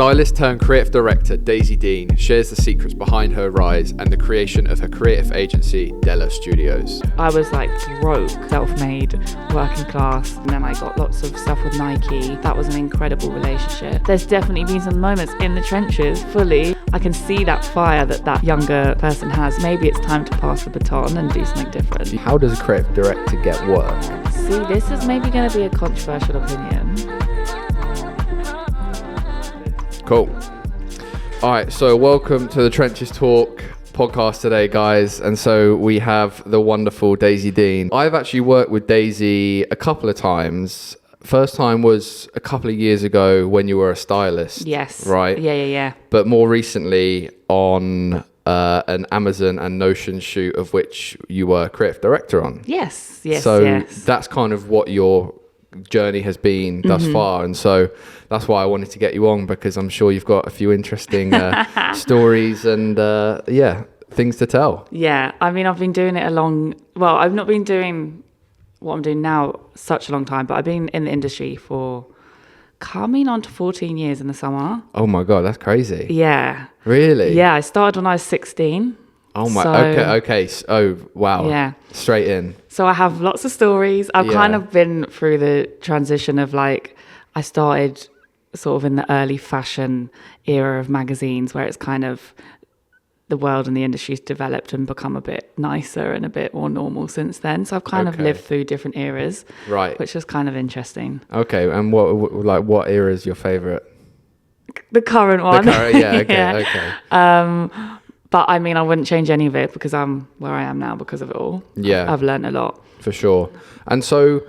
Stylist turned creative director Daisy Deane shares the secrets behind her rise and the creation of her creative agency, DELA Studios. I was like broke, self-made, working class, and then I got lots of stuff with Nike. That was an incredible relationship. There's definitely been some moments in the trenches, fully. I can see that fire that younger person has. Maybe it's time to pass the baton and do something different. How does a creative director get work? See, this is maybe going to be a controversial opinion. Cool. All right, so welcome to the Trenches Talk podcast today, guys. And so we have the wonderful Daisy Deane. I've actually worked with Daisy a couple of times. First time was a couple of years ago when you were a stylist. Yes. Right? Yeah. But more recently on an Amazon and Notion shoot of which you were creative director on. Yes. So that's kind of what your journey has been thus far, and so that's why I wanted to get you on, because I'm sure you've got a few interesting stories and things to tell. Yeah, I mean, I've been doing it I've not been doing what I'm doing now such a long time, but I've been in the industry for coming on to 14 years in the summer. Oh my god, that's crazy. Yeah. Really? Yeah, I started when I was 16. Oh my, so, okay. Oh, wow. Yeah. Straight in. So I have lots of stories. I've kind of been through the transition of I started sort of in the early fashion era of magazines where it's kind of the world and the industry's developed and become a bit nicer and a bit more normal since then. So I've kind of lived through different eras. Right. Which is kind of interesting. Okay. And what era is your favorite? The current one. Okay. But I mean, I wouldn't change any of it because I'm where I am now because of it all. Yeah. I've learned a lot. For sure. And so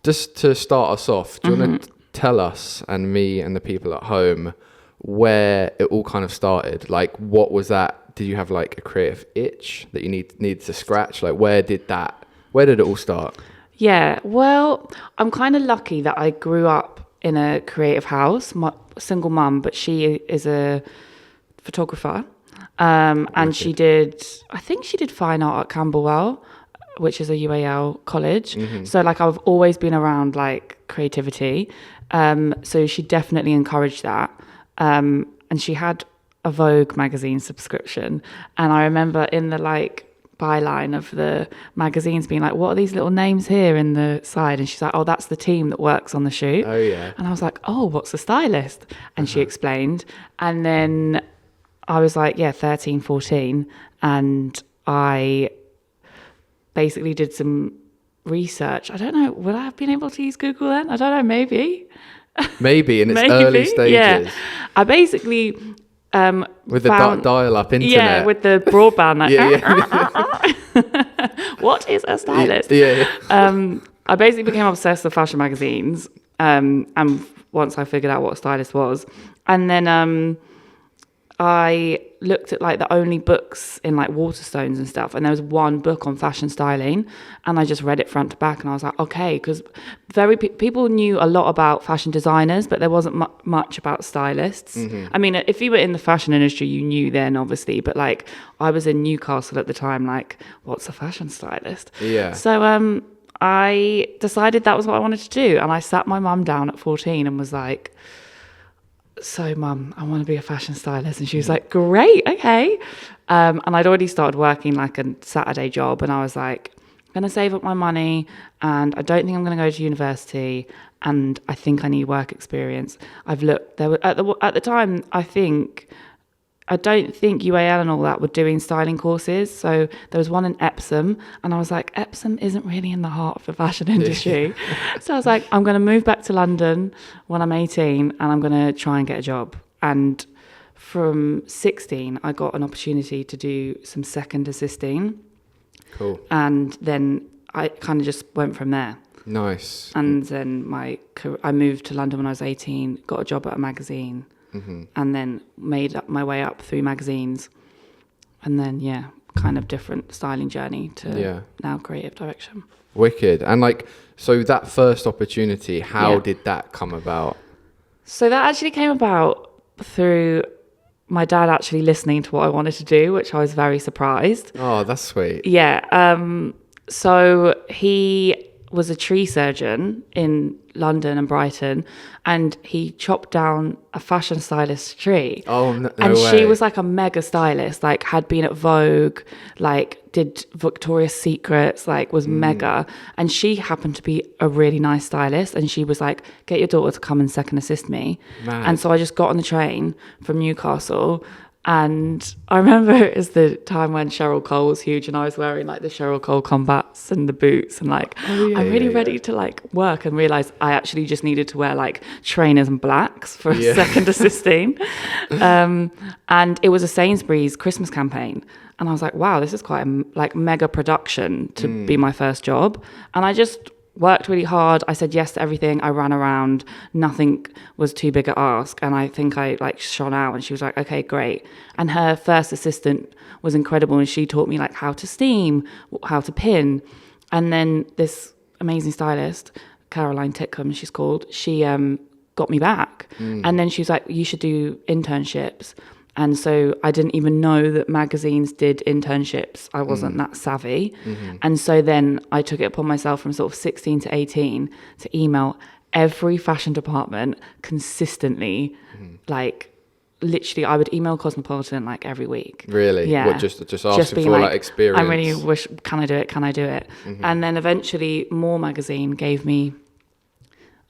just to start us off, do you want to tell us and me and the people at home where it all kind of started? Like, what was that? Did you have like a creative itch that you needed to scratch? Like, where did it all start? Yeah, well, I'm kind of lucky that I grew up in a creative house, my single mum, but she is a photographer. And I think she did fine art at Camberwell, which is a UAL college. So I've always been around creativity. So she definitely encouraged that. And she had a Vogue magazine subscription. And I remember in the byline of the magazines being what are these little names here in the side? And she's like, oh, that's the team that works on the shoot. Oh, yeah. And I was like, oh, what's a stylist? And she explained. And then I was 13, 14, and I basically did some research. I don't know, would I have been able to use Google then? I don't know, maybe. Maybe in its early stages. Yeah. I basically with the dial-up internet. Yeah, with the broadband. What is a stylist? Yeah. I basically became obsessed with fashion magazines. And once I figured out what a stylist was, and then I looked at the only books in Waterstones and stuff, and there was one book on fashion styling, and I just read it front to back, and I was like, okay, because people knew a lot about fashion designers, but there wasn't much about stylists. I mean, if you were in the fashion industry, you knew then, obviously, but I was in Newcastle at the time, what's a fashion stylist? Yeah. So I decided that was what I wanted to do, and I sat my mum down at 14 and was like, so mum, I want to be a fashion stylist. And she was like, great, okay. And I'd already started working a Saturday job, and I was like, I'm going to save up my money, and I don't think I'm going to go to university, and I think I need work experience. I've looked, there were, at the time, I don't think UAL and all that were doing styling courses. So there was one in Epsom, and I was like, Epsom isn't really in the heart of the fashion industry. So I was like, I'm going to move back to London when I'm 18, and I'm going to try and get a job. And from 16, I got an opportunity to do some second assisting. Cool. And then I kind of just went from there. Nice. And then I moved to London when I was 18, got a job at a magazine. And then made up my way up through magazines, and then kind of different styling journey to now creative direction. Wicked. And so that first opportunity, how did that come about? So that actually came about through my dad actually listening to what I wanted to do, which I was very surprised. Oh, that's sweet. Yeah. So he was a tree surgeon in London and Brighton, and he chopped down a fashion stylist tree. Oh, no and way. she was like a mega stylist, like had been at Vogue, like did Victoria's Secrets, like was mega. And she happened to be a really nice stylist, and she was like, get your daughter to come and second assist me. Mad. And so I just got on the train from Newcastle. And I remember it was the time when Cheryl Cole was huge, and I was wearing like the Cheryl Cole combats and the boots, and like I'm really ready to like work, and realized I actually just needed to wear like trainers and blacks for a second assisting. And it was a Sainsbury's Christmas campaign, and I was like, wow, this is quite a like mega production to be my first job. And I just worked really hard. I said yes to everything. I ran around. Nothing was too big a ask. And I think I like shone out, and she was like, okay, great. And her first assistant was incredible. And she taught me like how to steam, how to pin. And then this amazing stylist, Caroline Titcombe, she's called, she got me back. And then she was like, you should do internships. And so I didn't even know that magazines did internships. I wasn't that savvy. And so then I took it upon myself from sort of 16 to 18 to email every fashion department consistently. Like literally I would email Cosmopolitan like every week. Really? Yeah. What, just asking for like experience? I really wish, can I do it? And then eventually More Magazine gave me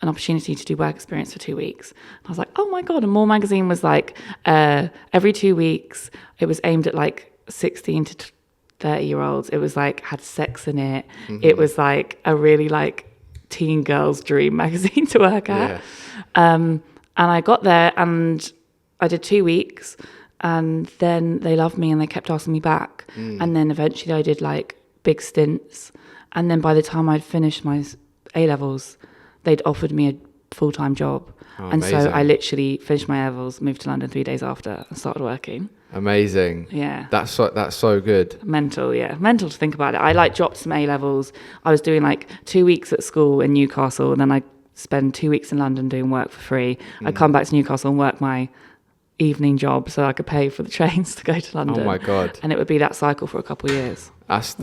an opportunity to do work experience for 2 weeks. I was like, oh my God. And More Magazine was like every 2 weeks, it was aimed at like 16 to 30-year-olds. It was like, had sex in it. It was like a really like teen girl's dream magazine to work at. And I got there and I did 2 weeks, and then they loved me and they kept asking me back. And then eventually I did like big stints. And then by the time I'd finished my A-levels, they'd offered me a full-time job. Oh, and amazing. so I literally finished my A-levels, moved to London 3 days after, and started working. Amazing. Yeah. That's so good. Mental to think about it. I like dropped some A-levels. I was doing like 2 weeks at school in Newcastle, and then I spend 2 weeks in London doing work for free. I'd come back to Newcastle and work my evening job so I could pay for the trains to go to London. Oh my God. And it would be that cycle for a couple of years. That's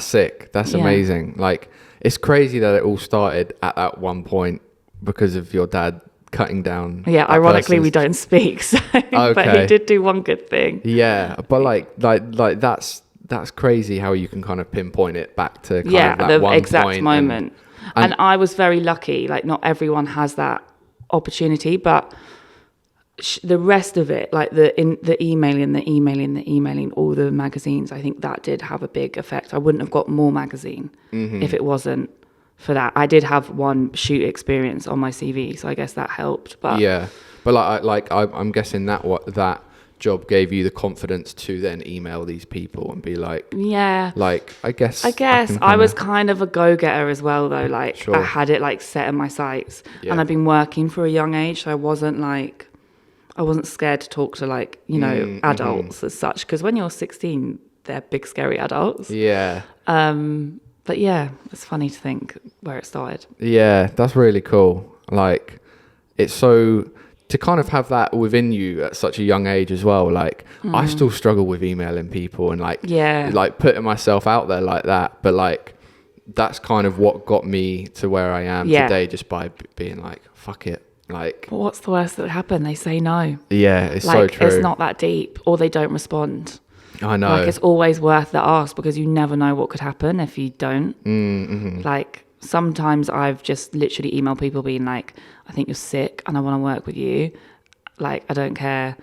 sick. That's amazing. Like, it's crazy that it all started at that one point because of your dad cutting down. Yeah, ironically, we don't speak, so but he did do one good thing. Yeah, but like that's crazy how you can kind of pinpoint it back to kind of that the one exact point moment. And I was very lucky. Like, not everyone has that opportunity, but the rest of it, like the emailing, all the magazines, I think that did have a big effect. I wouldn't have got More Magazine if it wasn't for that. I did have one shoot experience on my CV, so I guess that helped. But yeah, but I'm guessing that job gave you the confidence to then email these people and be like, yeah, like I guess I was kind of a go-getter as well, though. Like, Sure. I had it like set in my sights, and I've been working for a young age, so I wasn't scared to talk to like, you know, adults as such, because when you're 16, they're big scary adults. Yeah. But yeah, it's funny to think where it started. Yeah, that's really cool. Like, it's so to kind of have that within you at such a young age as well. Like, I still struggle with emailing people and like putting myself out there like that. But like, that's kind of what got me to where I am today, just by being like, fuck it. Like, but what's the worst that would happen? They say no. Yeah, it's like, so true. It's not that deep, or they don't respond. I know. Like, it's always worth the ask, because you never know what could happen if you don't. Like, sometimes I've just literally emailed people being like, I think you're sick and I want to work with you. Like, I don't care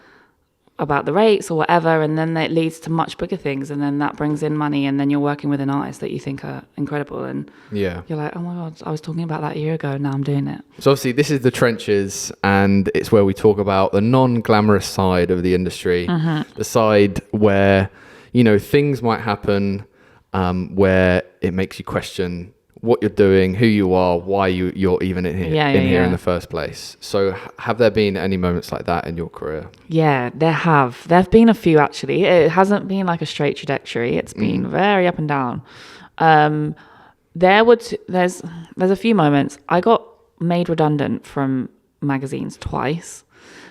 about the rates or whatever. And then it leads to much bigger things. And then that brings in money. And then you're working with an artist that you think are incredible. And you're like, oh my God, I was talking about that a year ago. Now I'm doing it. So obviously this is The Trenches, and it's where we talk about the non-glamorous side of the industry, the side where, you know, things might happen where it makes you question what you're doing, who you are, why you're even in here in the first place. So have there been any moments like that in your career? Yeah, there have. There have been a few, actually. It hasn't been like a straight trajectory. It's been very up and down. There's a few moments. I got made redundant from magazines twice.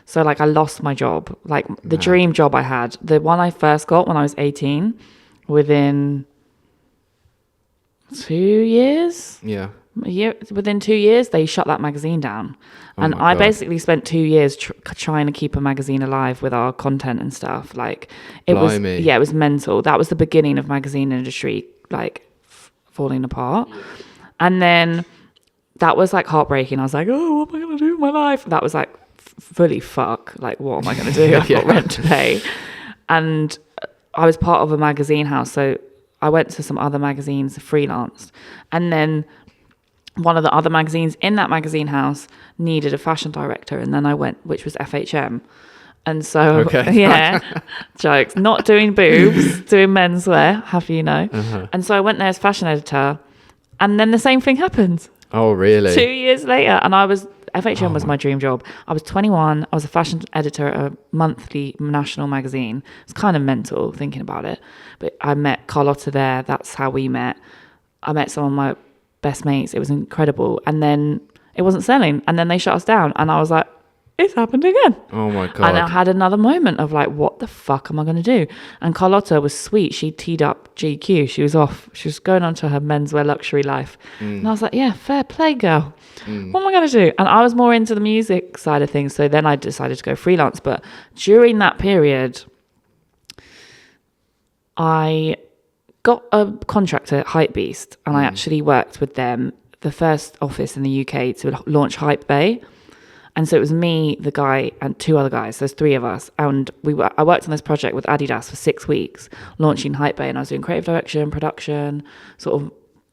So like, I lost my job. Like, the dream job I had, the one I first got when I was 18, within 2 years. Yeah. Within 2 years, they shut that magazine down. And I basically spent 2 years trying to keep a magazine alive with our content and stuff. Like, it was mental. That was the beginning of magazine industry, like, falling apart. Yeah. And then that was, like, heartbreaking. I was like, oh, what am I going to do with my life? That was, like, fully fuck. Like, what am I going to do? I've got rent to pay. And I was part of a magazine house. So I went to some other magazines, Freelance. And then one of the other magazines in that magazine house needed a fashion director, and then I went, which was FHM. And so, jokes, not doing boobs, doing menswear, have you know. And so I went there as fashion editor, and then the same thing happened. Oh, really? 2 years later, and FHM was my dream job. I was 21, I was a fashion editor at a monthly national magazine. It's kind of mental thinking about it. But I met Carlotta there, that's how we met. I met some of my best mates. It was incredible. And then it wasn't selling, and then they shut us down, and I was like, it's happened again. Oh my God. And I had another moment of like, what the fuck am I going to do? And Carlotta was sweet. She teed up GQ. She was off. She was going on to her menswear luxury life. And I was like, yeah, fair play, girl. What am I going to do? And I was more into the music side of things. So then I decided to go freelance. But during that period, I got a contract at Hypebeast, and I actually worked with them, the first office in the UK to launch Hype Bay. And so it was me, the guy, and two other guys. There's three of us. And I worked on this project with Adidas for 6 weeks, launching Hype Bay. And I was doing creative direction, production, sort of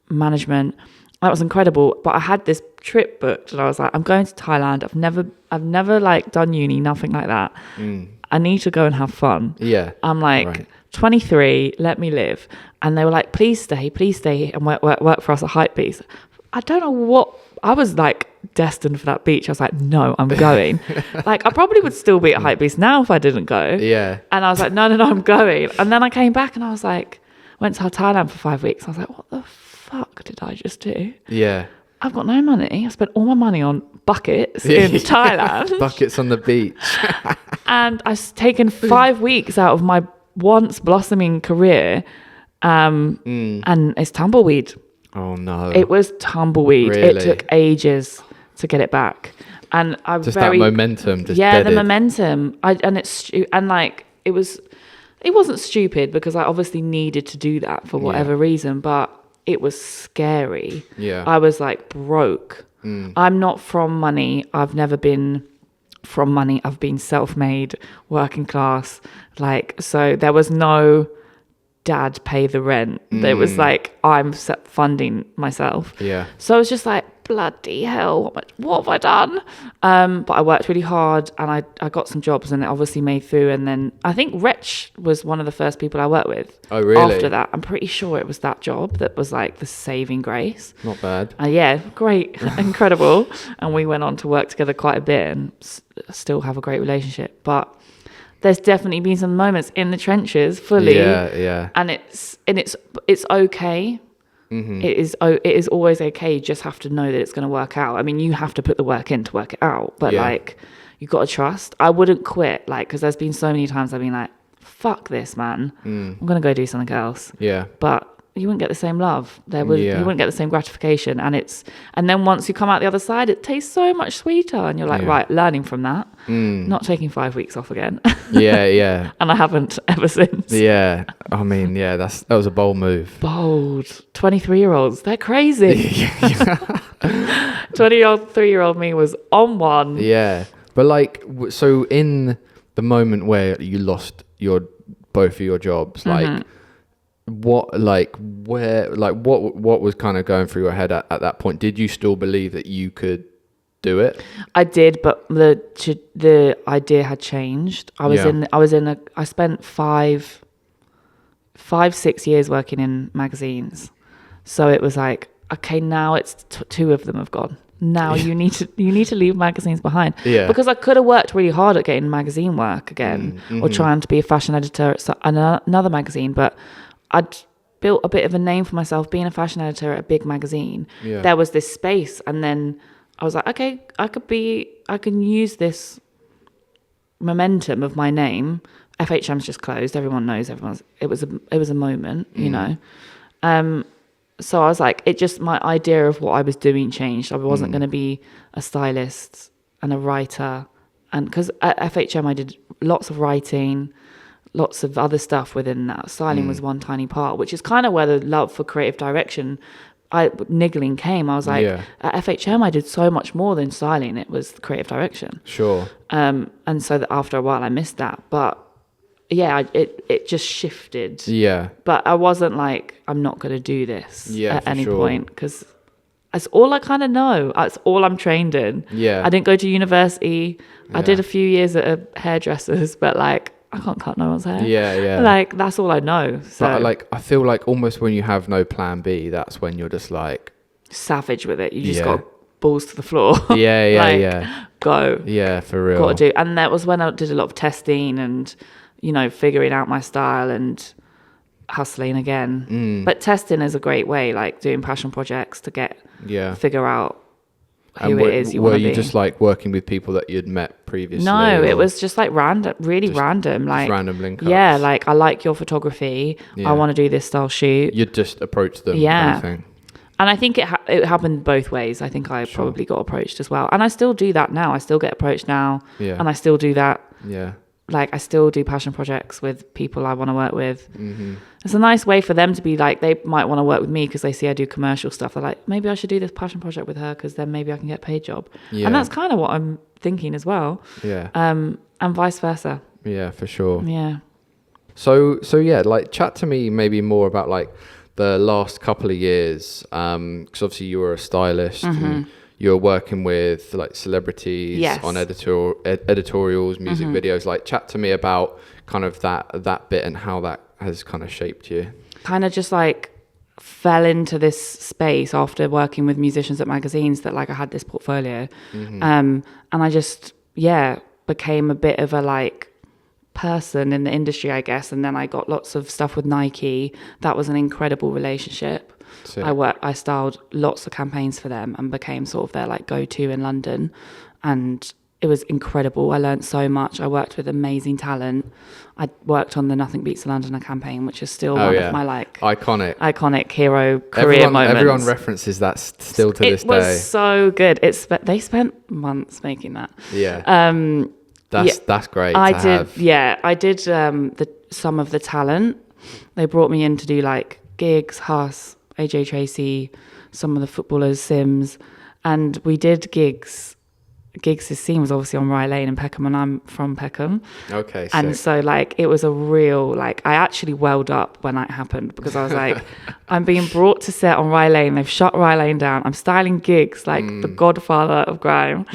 management. That was incredible. But I had this trip booked, and I was like, I'm going to Thailand. I've never like done uni, nothing like that. I need to go and have fun. Yeah. I'm like, 23, let me live. And they were like, please stay and work for us at Hypebeast. I don't know what, I was like destined for that beach. I was like, no, I'm going. Like, I probably would still be at Hypebeast now if I didn't go. Yeah. And I was like, no, I'm going. And then I came back and I was like, went to Thailand for 5 weeks. I was like, what the fuck did I just do? Yeah. I've got no money. I spent all my money on buckets in Thailand. Buckets on the beach. And I've taken 5 weeks out of my once blossoming career. And it's tumbleweed. Oh no. It was tumbleweed. Really? It took ages to get it back. And I that momentum just the deaded. momentum. It wasn't stupid, because I obviously needed to do that for whatever reason, but it was scary. Yeah. I was like broke. I'm not from money. I've never been from money. I've been self-made, working class. Like, so there was no dad pay the rent. It was like, I'm funding myself. Yeah. So I was just like, bloody hell, what have I done? But I worked really hard, and I got some jobs, and it obviously made through. And then I think Wretch was one of the first people I worked with. Oh, really? After that, I'm pretty sure it was that job that was like the saving grace. Not bad. Yeah, great, incredible. And we went on to work together quite a bit, and still have a great relationship. But there's definitely been some moments in the trenches fully. Yeah. And it's okay. It is always okay. You just have to know that it's going to work out. I mean, you have to put the work in to work it out, but like, you got to trust. I wouldn't quit, like, because there's been so many times I've been like, fuck this, man. I'm going to go do something else. Yeah. But you wouldn't get the same love. You wouldn't get the same gratification. And then once you come out the other side, it tastes so much sweeter. And you're like, right, learning from that. Not taking 5 weeks off again. Yeah. And I haven't ever since. Yeah. I mean, yeah, that was a bold move. Bold. 23-year-olds, they're crazy. 23-year-old me was on one. Yeah. But like, so in the moment where you lost both of your jobs, like, what was kind of going through your head at that point? Did you still believe that you could do it? I did, but the idea had changed. I spent 5-6 years working in magazines, so it was like, okay, now it's two of them have gone. Now you need to leave magazines behind. Yeah. Because I could have worked really hard at getting magazine work again, or trying to be a fashion editor at another magazine, but I'd built a bit of a name for myself being a fashion editor at a big magazine. Yeah. There was this space, and then I was like, okay, I can use this momentum of my name. FHM's just closed. Everyone knows. It was a moment, you know. so I was like, my idea of what I was doing changed. I wasn't going to be a stylist and a writer. And because at FHM, I did lots of writing, lots of other stuff within that. Styling was one tiny part, which is kind of where the love for creative direction niggling came. I was like, at FHM, I did so much more than styling. It was the creative direction. Sure. And so that after a while, I missed that. But yeah, it just shifted. Yeah. But I wasn't like, I'm not going to do this at any point, because that's all I kind of know. That's all I'm trained in. Yeah. I didn't go to university. I did a few years at a hairdresser's, but like, I can't cut no one's hair. Yeah. Like, that's all I know. So But like, I feel like almost when you have no plan B, that's when you're just like savage with it. You just got balls to the floor. Yeah. Like, go. Yeah, for real. Got to do. And that was when I did a lot of testing and, you know, figuring out my style and hustling again. But testing is a great way, like doing passion projects to figure out who it is you want to be. Were you just like working with people that you'd met previously? No, it was just like random, really random. Like random link-ups. Yeah, like I like your photography. I want to do this style shoot. You'd just approach them. Yeah. Kind of thing. And I think it happened both ways. I think I probably got approached as well. And I still do that now. I still get approached now. Yeah. And I still do that. Yeah. Like, I still do passion projects with people I want to work with. It's a nice way for them to be like, they might want to work with me because they see I do commercial stuff. They're like, maybe I should do this passion project with her because then maybe I can get a paid job. Yeah. And that's kind of what I'm thinking as well. Yeah. And vice versa. Yeah, for sure. Yeah. So yeah, like chat to me maybe more about like the last couple of years. Because obviously you were a stylist. And you're working with like celebrities on editorials, music videos. Like, chat to me about kind of that bit and how that has kind of shaped you. Kind of just like fell into this space after working with musicians at magazines that like I had this portfolio. And I just, became a bit of a like person in the industry, I guess. And then I got lots of stuff with Nike. That was an incredible relationship. I styled lots of campaigns for them and became sort of their like go-to in London, and it was incredible. I learned so much. I worked with amazing talent. I worked on the Nothing Beats a Londoner campaign, which is still one of my like iconic hero career moments. Everyone references that still to this day. It was so good. They spent months making that. Yeah. That's great. I did some of the talent. They brought me in to do like gigs, Huss, AJ Tracy, some of the footballers, Sims, and we did gigs. Gigs' scene was obviously on Rye Lane in Peckham, and I'm from Peckham. Okay. And so like it was a real like I actually welled up when that happened because I was like, I'm being brought to set on Rye Lane. They've shut Rye Lane down. I'm styling gigs like the godfather of grime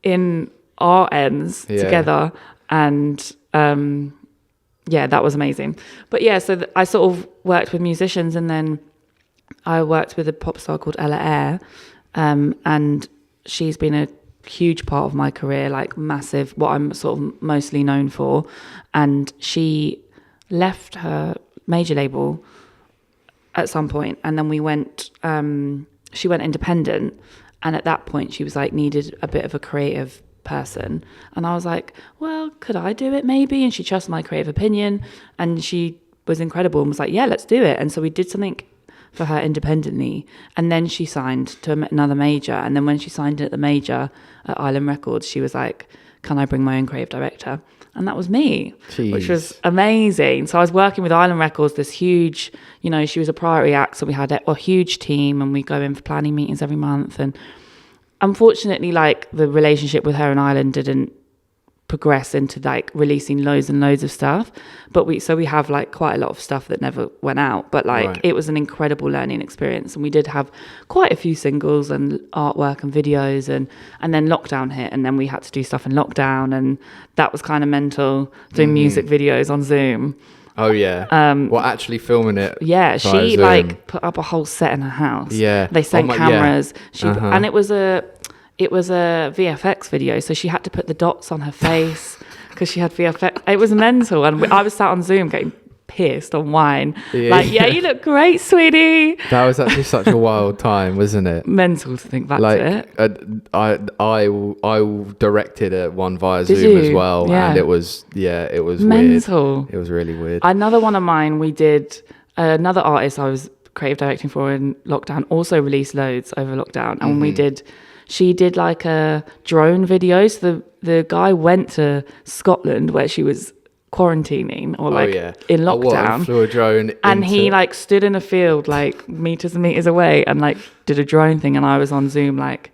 in our ends together, and that was amazing. But so I sort of worked with musicians, and then I worked with a pop star called Ella Eyre, and she's been a huge part of my career, like massive, what I'm sort of mostly known for. And she left her major label at some point, and then she went independent, and at that point she was like needed a bit of a creative person, and I was like, well, could I do it maybe? And she trusted my creative opinion, and she was incredible and was like, yeah, let's do it. And so we did something for her independently, and then she signed to another major, and then when she signed at the major at Island Records, she was like, can I bring my own creative director? And that was me. Jeez. Which was amazing. So I was working with Island Records, this huge, she was a priority act, so we had a huge team, and we go in for planning meetings every month. And unfortunately, like, the relationship with her and Island didn't progress into like releasing loads and loads of stuff, but we have like quite a lot of stuff that never went out, but like It was an incredible learning experience, and we did have quite a few singles and artwork and videos, and then lockdown hit, and then we had to do stuff in lockdown, and that was kind of mental, doing music videos on Zoom. Oh yeah. Actually filming it. Yeah, she Zoom. Like put up a whole set in her house. Yeah, they sent cameras. Yeah. And it was a VFX video, so she had to put the dots on her face because she had VFX. It was mental, and I was sat on Zoom getting pissed on wine. You look great, sweetie. That was actually such a wild time, wasn't it? Mental to think back to it. I directed one via Zoom as well, and it was mental. Weird. It was really weird. Another one of mine, we did another artist I was creative directing for in lockdown, also released loads over lockdown. And when she did like a drone video. So the guy went to Scotland where she was quarantining or like in lockdown. Flew a drone and he like stood in a field like meters and meters away and like did a drone thing. And I was on Zoom like,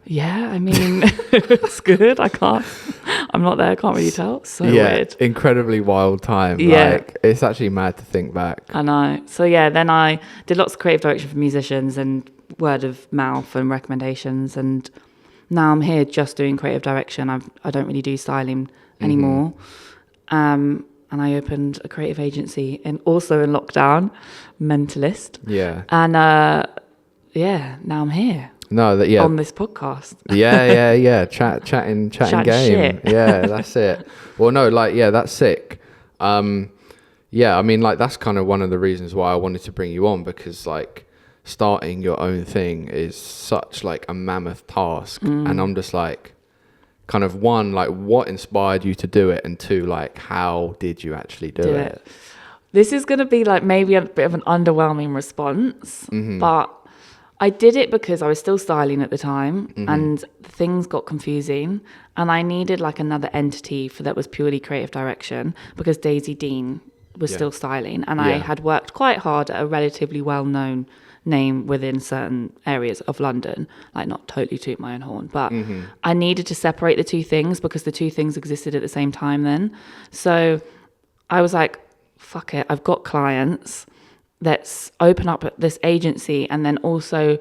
yeah, I mean, it's good. I'm not there. I can't really tell. So weird. Incredibly wild time. Yeah. Like, it's actually mad to think back. I know. So yeah, then I did lots of creative direction for musicians and word of mouth and recommendations. And now I'm here just doing creative direction. I don't really do styling anymore. And I opened a creative agency also in lockdown, Mentalist. Yeah. And now I'm here. No, on this podcast. Chatting Chat game. Shit. Yeah, that's it. Well, no, like, yeah, that's sick. I mean, like, that's kind of one of the reasons why I wanted to bring you on, because like starting your own thing is such like a mammoth task. And I'm just like, kind of one, like, what inspired you to do it? And two, like, how did you actually do it? This is going to be like maybe a bit of an underwhelming response, but I did it because I was still styling at the time and things got confusing and I needed like another entity that was purely creative direction, because Daisy Deane was still styling and I had worked quite hard at a relatively well-known name within certain areas of London, like not totally toot my own horn, but I needed to separate the two things because the two things existed at the same time then. So I was like, fuck it, I've got clients. Let's open up this agency. And then also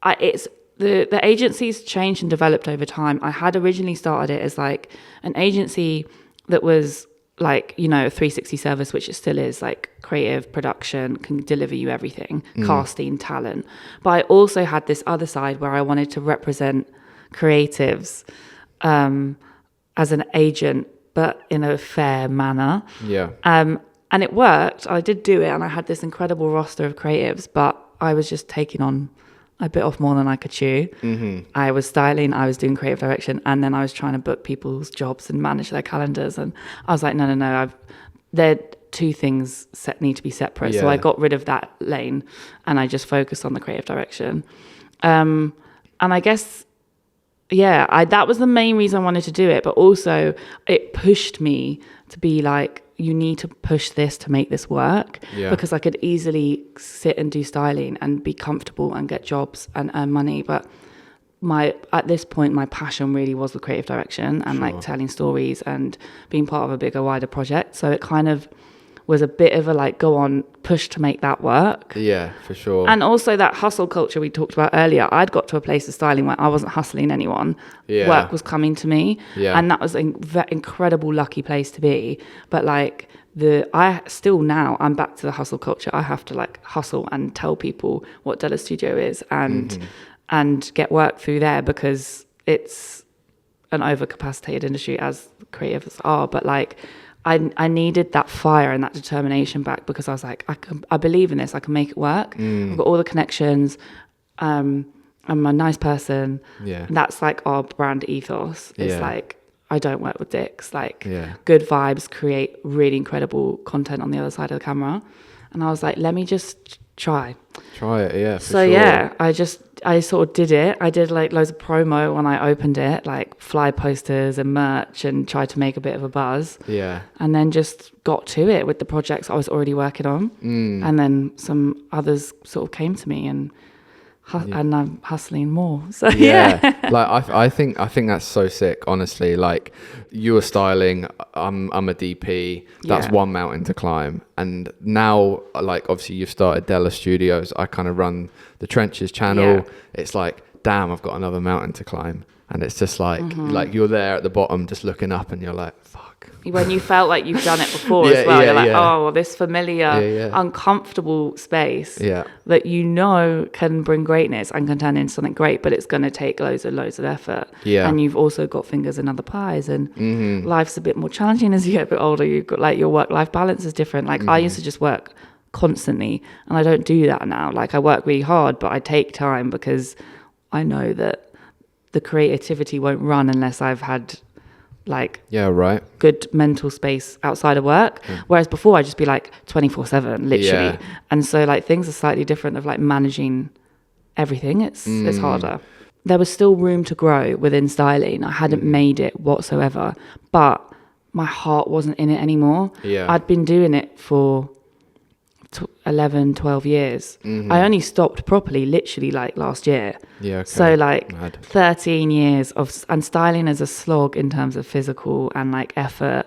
the agency's changed and developed over time. I had originally started it as like an agency that was like, you know, a 360 service, which it still is, like creative production, can deliver you everything, casting, talent. But I also had this other side where I wanted to represent creatives as an agent, but in a fair manner. Yeah. And it worked. I did do it and I had this incredible roster of creatives, but I was just taking on a bit off more than I could chew. I was styling, I was doing creative direction, and then I was trying to book people's jobs and manage their calendars. And I was like, no, they're two things need to be separate. So I got rid of that lane and I just focused on the creative direction. And I guess, that was the main reason I wanted to do it, but also it pushed me to be like, you need to push this to make this work, because I could easily sit and do styling and be comfortable and get jobs and earn money. But at this point, my passion really was the creative direction and like telling stories and being part of a bigger, wider project. So it kind of was a bit of a like push to make that work. Yeah, for sure. And also that hustle culture we talked about earlier. I'd got to a place of styling where I wasn't hustling anyone. Yeah. Work was coming to me. Yeah. And that was an incredible, lucky place to be. But like I'm back to the hustle culture. I have to like hustle and tell people what DELA Studio is and get work through there, because it's an overcapacitated industry as creatives are. But like, I needed that fire and that determination back, because I was like, I believe in this. I can make it work. I've got all the connections. I'm a nice person. Yeah. That's like our brand ethos. It's like, I don't work with dicks. Like, good vibes, create really incredible content on the other side of the camera. And I was like, let me just try it. Yeah. So I sort of did it. I did like loads of promo when I opened it, like fly posters and merch, and tried to make a bit of a buzz. Yeah. And then just got to it with the projects I was already working on. And then some others sort of came to me and I'm hustling more. So like I think that's so sick, honestly. Like, you were styling, I'm a DP. That's one mountain to climb. And now, like, obviously you've started DELA Studios. I kind of run the Trenches channel. It's like, damn, I've got another mountain to climb. And it's just like, like you're there at the bottom just looking up and you're like, fuck. When you felt like you've done it before as well. You're like, oh, this familiar, uncomfortable space that you know can bring greatness and can turn into something great, but it's going to take loads and loads of effort. Yeah. And you've also got fingers in other pies, and life's a bit more challenging as you get a bit older. You've got like your work-life balance is different. Like I used to just work constantly, and I don't do that now. Like, I work really hard, but I take time because I know that the creativity won't run unless I've had like right. good mental space outside of work. Whereas before I'd just be like 24/7, literally. Yeah. And so like things are slightly different of like managing everything. It's harder. There was still room to grow within styling. I hadn't made it whatsoever, but my heart wasn't in it anymore. Yeah. I'd been doing it for 11, 12 years. I only stopped properly literally like last year. Yeah. Okay. So like Mad. 13 years and styling is a slog in terms of physical and like effort.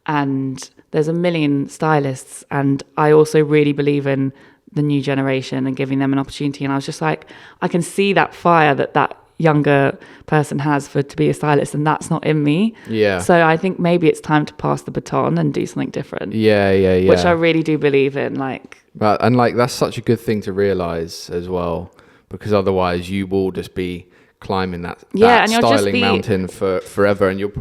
And there's a million stylists. And I also really believe in the new generation and giving them an opportunity. And I was just like, I can see that fire that younger person has to be a stylist, and that's not in me. Yeah. So I think maybe it's time to pass the baton and do something different. Yeah. Which I really do believe in. Like, and like that's such a good thing to realize as well, because otherwise you will just be climbing that and you'll just styling be mountain for forever, and you'll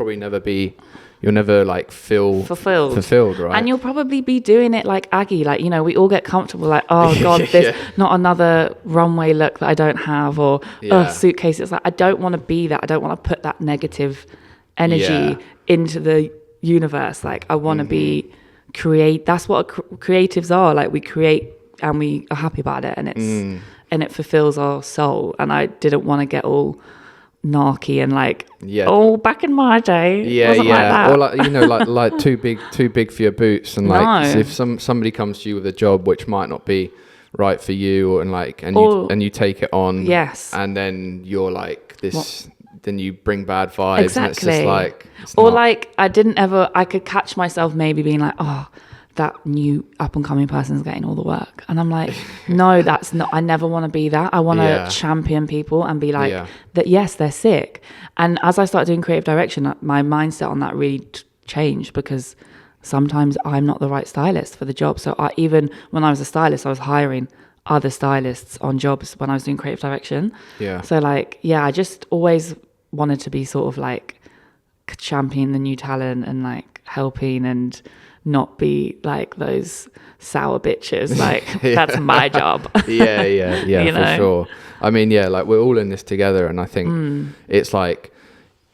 never like feel fulfilled, right? And you'll probably be doing it like Aggie, like, you know, we all get comfortable, like, oh God, this not another runway look that I don't have, or suitcase. It's like, I don't want to be that. I don't want to put that negative energy into the universe. Like, I want to be that's what creatives are. Like, we create and we are happy about it, and and it fulfills our soul. And I didn't want to get all narky and like, back in my day, wasn't like that. Or like, you know, like too big for your boots, and like if somebody comes to you with a job which might not be right for you, and you take it on, and then you're like this. Then you bring bad vibes. Exactly. And it's just like, like I could catch myself maybe being like, oh, that new up and coming person is getting all the work, and I'm like, no, that's not. I never want to be that. I want to champion people and be like that. Yes, they're sick. And as I started doing creative direction, my mindset on that really changed, because sometimes I'm not the right stylist for the job. So even when I was a stylist, I was hiring other stylists on jobs when I was doing creative direction. Yeah. So like, I just always wanted to be sort of like championing the new talent and like helping, and not be like those sour bitches. Like, that's my job. Yeah, you know? For sure. I mean, like we're all in this together, and I think it's like,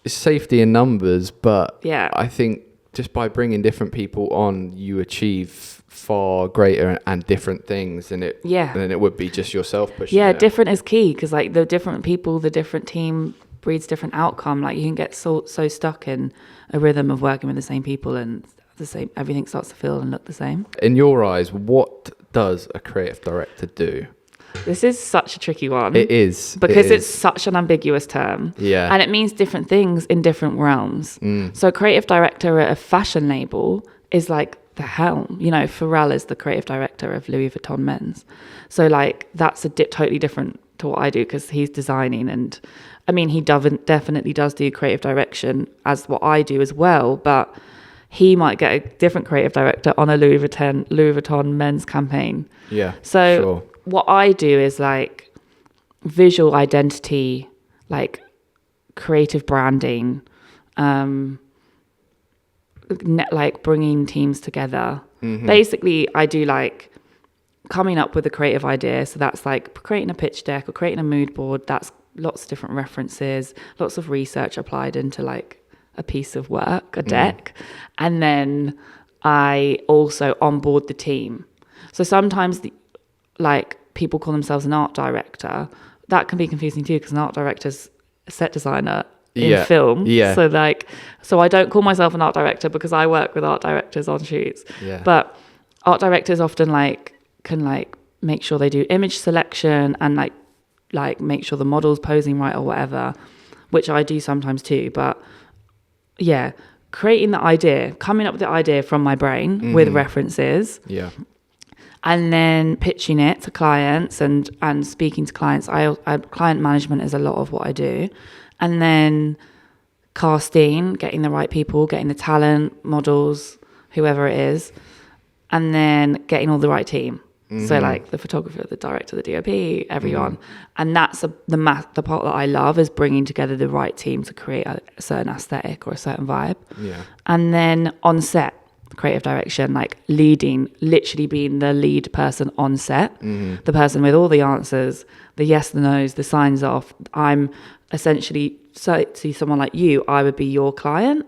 it's safety in numbers, but I think just by bringing different people on, you achieve far greater and different things than it would be just yourself pushing it. Different is key, because like the different people, the different team breeds different outcome. Like, you can get so stuck in a rhythm of working with the same people, and the same, everything starts to feel and look the same. In your eyes, what does a creative director do? This is such a tricky one. It is. Because it's such an ambiguous term. Yeah. And it means different things in different realms. So creative director at a fashion label is like the helm. You know, Pharrell is the creative director of Louis Vuitton men's. So like, that's totally different to what I do, because he's designing, and I mean, he definitely does do creative direction as what I do as well, but he might get a different creative director on a Louis Vuitton men's campaign. Yeah. So what I do is like visual identity, like creative branding, like bringing teams together. Basically, I do like coming up with a creative idea. So that's like creating a pitch deck or creating a mood board. That's lots of different references, lots of research applied into like a piece of work, a deck. And then I also onboard the team. So sometimes like people call themselves an art director. That can be confusing too, because an art director's a set designer in film. Yeah. So I don't call myself an art director, because I work with art directors on shoots. Yeah. But art directors often can make sure they do image selection and like make sure the model's posing right or whatever, which I do sometimes too. But creating the idea, coming up with the idea from my brain with references. Yeah. And then pitching it to clients and speaking to clients. Client management is a lot of what I do. And then casting, getting the right people, getting the talent, models, whoever it is. And then getting all the right team. So like the photographer, the director, the DOP, everyone. And that's the part that I love, is bringing together the right team to create a certain aesthetic or a certain vibe. Yeah. And then on set, creative direction, like leading, literally being the lead person on set, the person with all the answers, the yes, the no's, the signs off. I'm essentially see someone like you, I would be your client,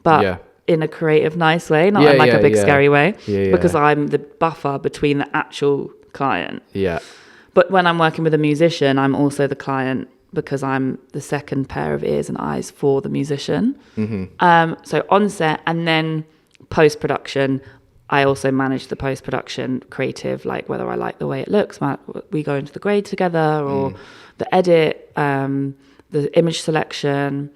but in a creative, nice way, not in like a big scary way, because I'm the buffer between the actual client. Yeah. But when I'm working with a musician, I'm also the client because I'm the second pair of ears and eyes for the musician. So on set and then post-production, I also manage the post-production creative, like whether I like the way it looks, we go into the grade together, or the edit, the image selection,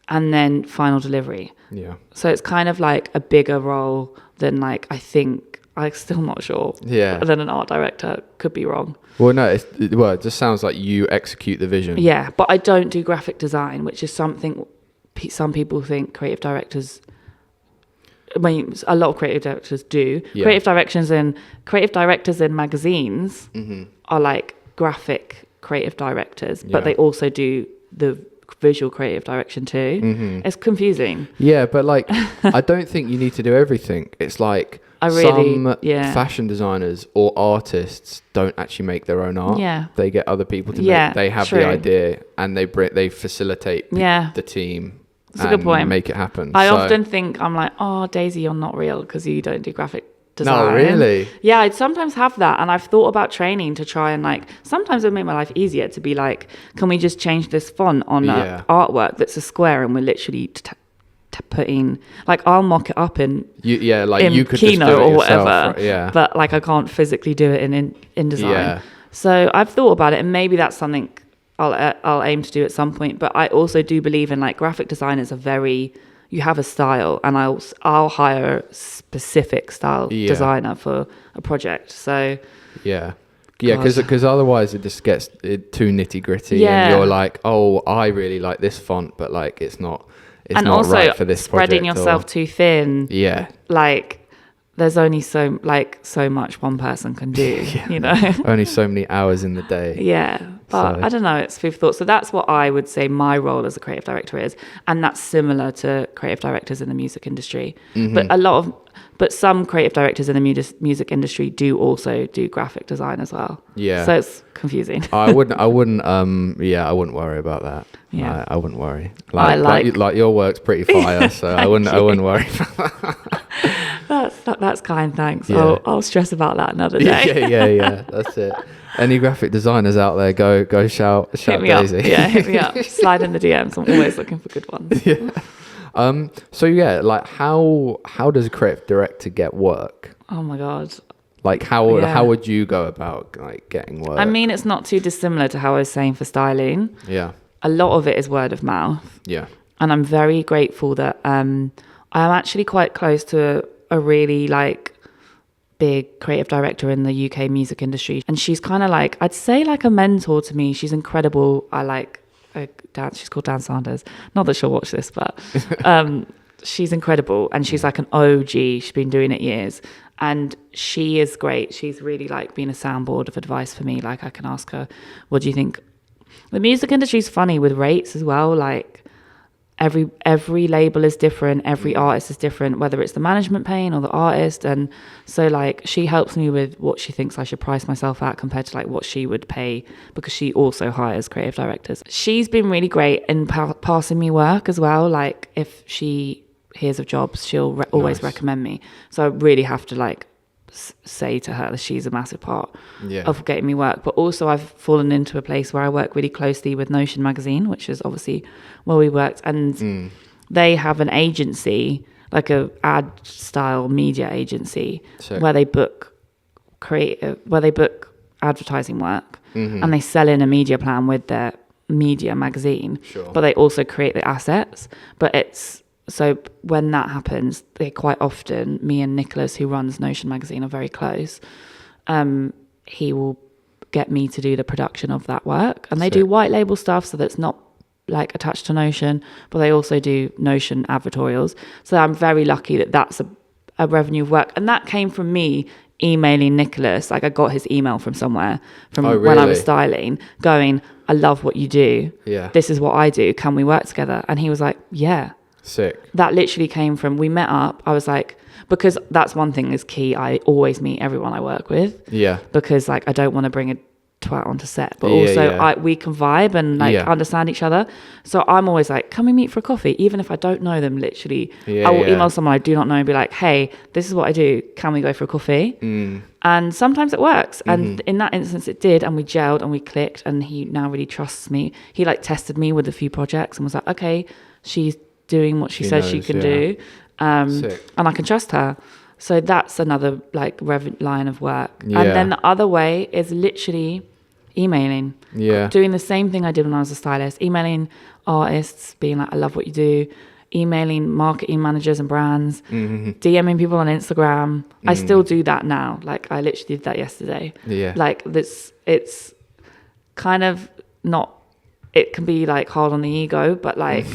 and then final delivery. Yeah. So it's kind of like a bigger role than like, I think, I'm still not sure. Yeah. Than an art director. Could be wrong. Well, no, it just sounds like you execute the vision. Yeah, but I don't do graphic design, which is something some people think creative directors... I mean, a lot of creative directors do. Yeah. Creative directors in magazines are like graphic creative directors, but they also do the visual creative direction too. It's confusing. But like, I don't think you need to do everything. It's like some fashion designers or artists don't actually make their own art. Yeah. They get other people to make. They have the idea and they facilitate the team. That's a good point. Make it happen. I often think, I'm like, oh, Daisy, you're not real because you don't do graphic design. No, really? Yeah, I'd sometimes have that. And I've thought about training to try and like, sometimes it would make my life easier to be like, can we just change this font on artwork that's a square and we're literally putting, like, I'll mock it up in you could Keynote just do it or yourself, whatever. right? But like, I can't physically do it in InDesign. So I've thought about it, and maybe that's something I'll aim to do at some point. But I also do believe in like graphic designers you have a style, and I'll hire a specific style designer for a project. So because otherwise it just gets too nitty gritty, and you're like, oh, I really like this font, but like it's not also right for this spreading project, yourself too thin. Like there's only so much one person can do. You know, only so many hours in the day. But I don't know, it's food for thought. So that's what I would say my role as a creative director is. And that's similar to creative directors in the music industry. But some creative directors in the music industry do also do graphic design as well. Yeah. So it's confusing. I wouldn't worry about that. Yeah. I wouldn't worry. Like your work's pretty fire, so I wouldn't worry about that. That's kind, thanks. Yeah. I'll stress about that another day. Yeah. That's it. Any graphic designers out there, go shout hit me Daisy. Up. Yeah, hit me up. Slide in the DMs. I'm always looking for good ones. Like how does a creative director get work? Oh my god. Like how would you go about like getting work? I mean, it's not too dissimilar to how I was saying for styling. Yeah. A lot of it is word of mouth. Yeah. And I'm very grateful that I'm actually quite close to a really like big creative director in the UK music industry, and she's kind of like, I'd say like a mentor to me. She's incredible. I like dance. She's called Dan Sanders. Not that she'll watch this, but she's incredible, and she's like an OG. She's been doing it years, and she is great. She's really like been a soundboard of advice for me. Like I can ask her, what do you think? The music industry is funny with rates as well. Like every label is different, every artist is different, whether it's the management paying or the artist. And so like she helps me with what she thinks I should price myself at compared to like what she would pay, because she also hires creative directors. She's been really great in passing me work as well. Like if she hears of jobs, she'll always recommend me. So I really have to like say to her that she's a massive part of getting me work. But also I've fallen into a place where I work really closely with Notion magazine, which is obviously where we worked, and they have an agency, like a ad style media agency, where they book advertising work, and they sell in a media plan with their media magazine, but they also create the assets. But so when that happens, they quite often, me and Nicholas, who runs Notion magazine, are very close. He will get me to do the production of that work, and they do white label stuff, so that's not like attached to Notion, but they also do Notion advertorials. So I'm very lucky that that's a revenue of work, and that came from me emailing Nicholas. Like I got his email from somewhere when I was styling, going, I love what you do. Yeah, this is what I do. Can we work together? And he was like, yeah. Sick. That literally came from, we met up. I was like, because that's one thing is key. I always meet everyone I work with. Yeah. Because like, I don't want to bring twat onto set, but also we can vibe and like understand each other. So I'm always like, can we meet for a coffee? Even if I don't know them, literally, I will email someone I do not know and be like, hey, this is what I do. Can we go for a coffee? And sometimes it works. And in that instance, it did. And we gelled and we clicked. And he now really trusts me. He like tested me with a few projects and was like, okay, she's doing what she says she can do. And I can trust her. So that's another like line of work. And then the other way is literally emailing. Doing the same thing I did when I was a stylist. Emailing artists, being like, I love what you do. Emailing marketing managers and brands. DMing people on Instagram. I still do that now. Like I literally did that yesterday. Like this, it's kind of not, it can be like hard on the ego, but like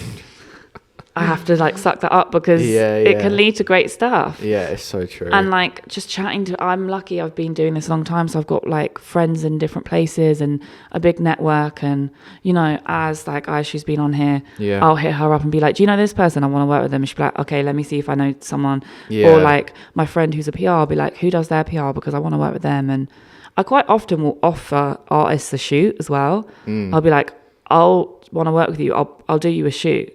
I have to like suck that up because it can lead to great stuff. It's so true. And like just chatting to, I'm lucky I've been doing this a long time, so I've got like friends in different places and a big network. And you know, as like she's been on here, I'll hit her up and be like, do you know this person? I want to work with them. And she'll be like, okay, let me see if I know someone. Or like my friend who's a PR, I'll be like, who does their PR? Because I want to work with them. And I quite often will offer artists a shoot as well. I'll be like, I'll want to work with you. I'll do you a shoot.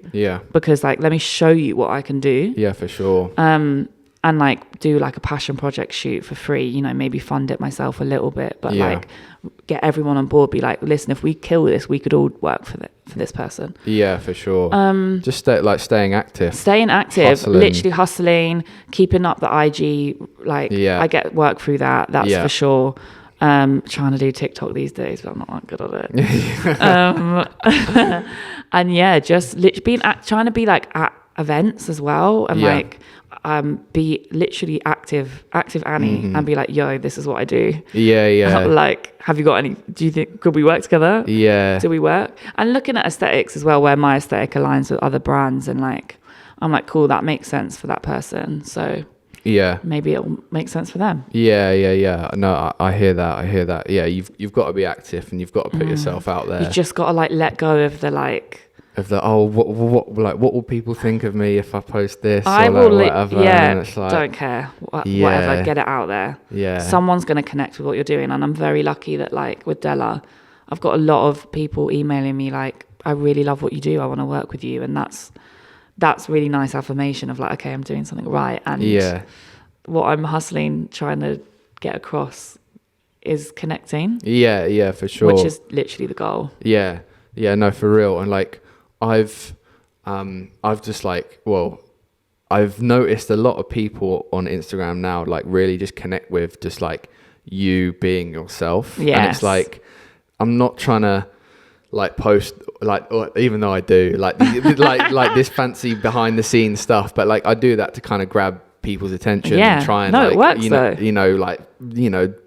Because like, let me show you what I can do. For sure. And like do like a passion project shoot for free, you know, maybe fund it myself a little bit, but like get everyone on board, be like, listen, if we kill this, we could all work for this person. For sure. Just staying active. Literally hustling, keeping up the IG. Like I get work through that. That's for sure. Trying to do TikTok these days, but I'm not that good at it. And just trying to be like at events as well, and like be literally active Annie, and be like, yo, this is what I do. Like, have you got any? Do you think could we work together? Do we work? And looking at aesthetics as well, where my aesthetic aligns with other brands, and like I'm like, cool, that makes sense for that person. So. Maybe it'll make sense for them. No, I hear that. You've got to be active and you've got to put yourself out there. You've just got to like let go of the what will people think of me if I post this? I or will whatever. And it's like, don't care. Whatever, get it out there. Someone's going to connect with what you're doing, and I'm very lucky that like with DELA, I've got a lot of people emailing me like, I really love what you do. I want to work with you, and that's really nice affirmation of like, okay, I'm doing something right. And what I'm hustling, trying to get across is connecting. For sure. Which is literally the goal. No, for real. And like, I've just like, I've noticed a lot of people on Instagram now, like really just connect with just like you being yourself. And it's like, I'm not trying to like post like, or even though I do like like this fancy behind the scenes stuff, but like I do that to kind of grab people's attention and try and it works,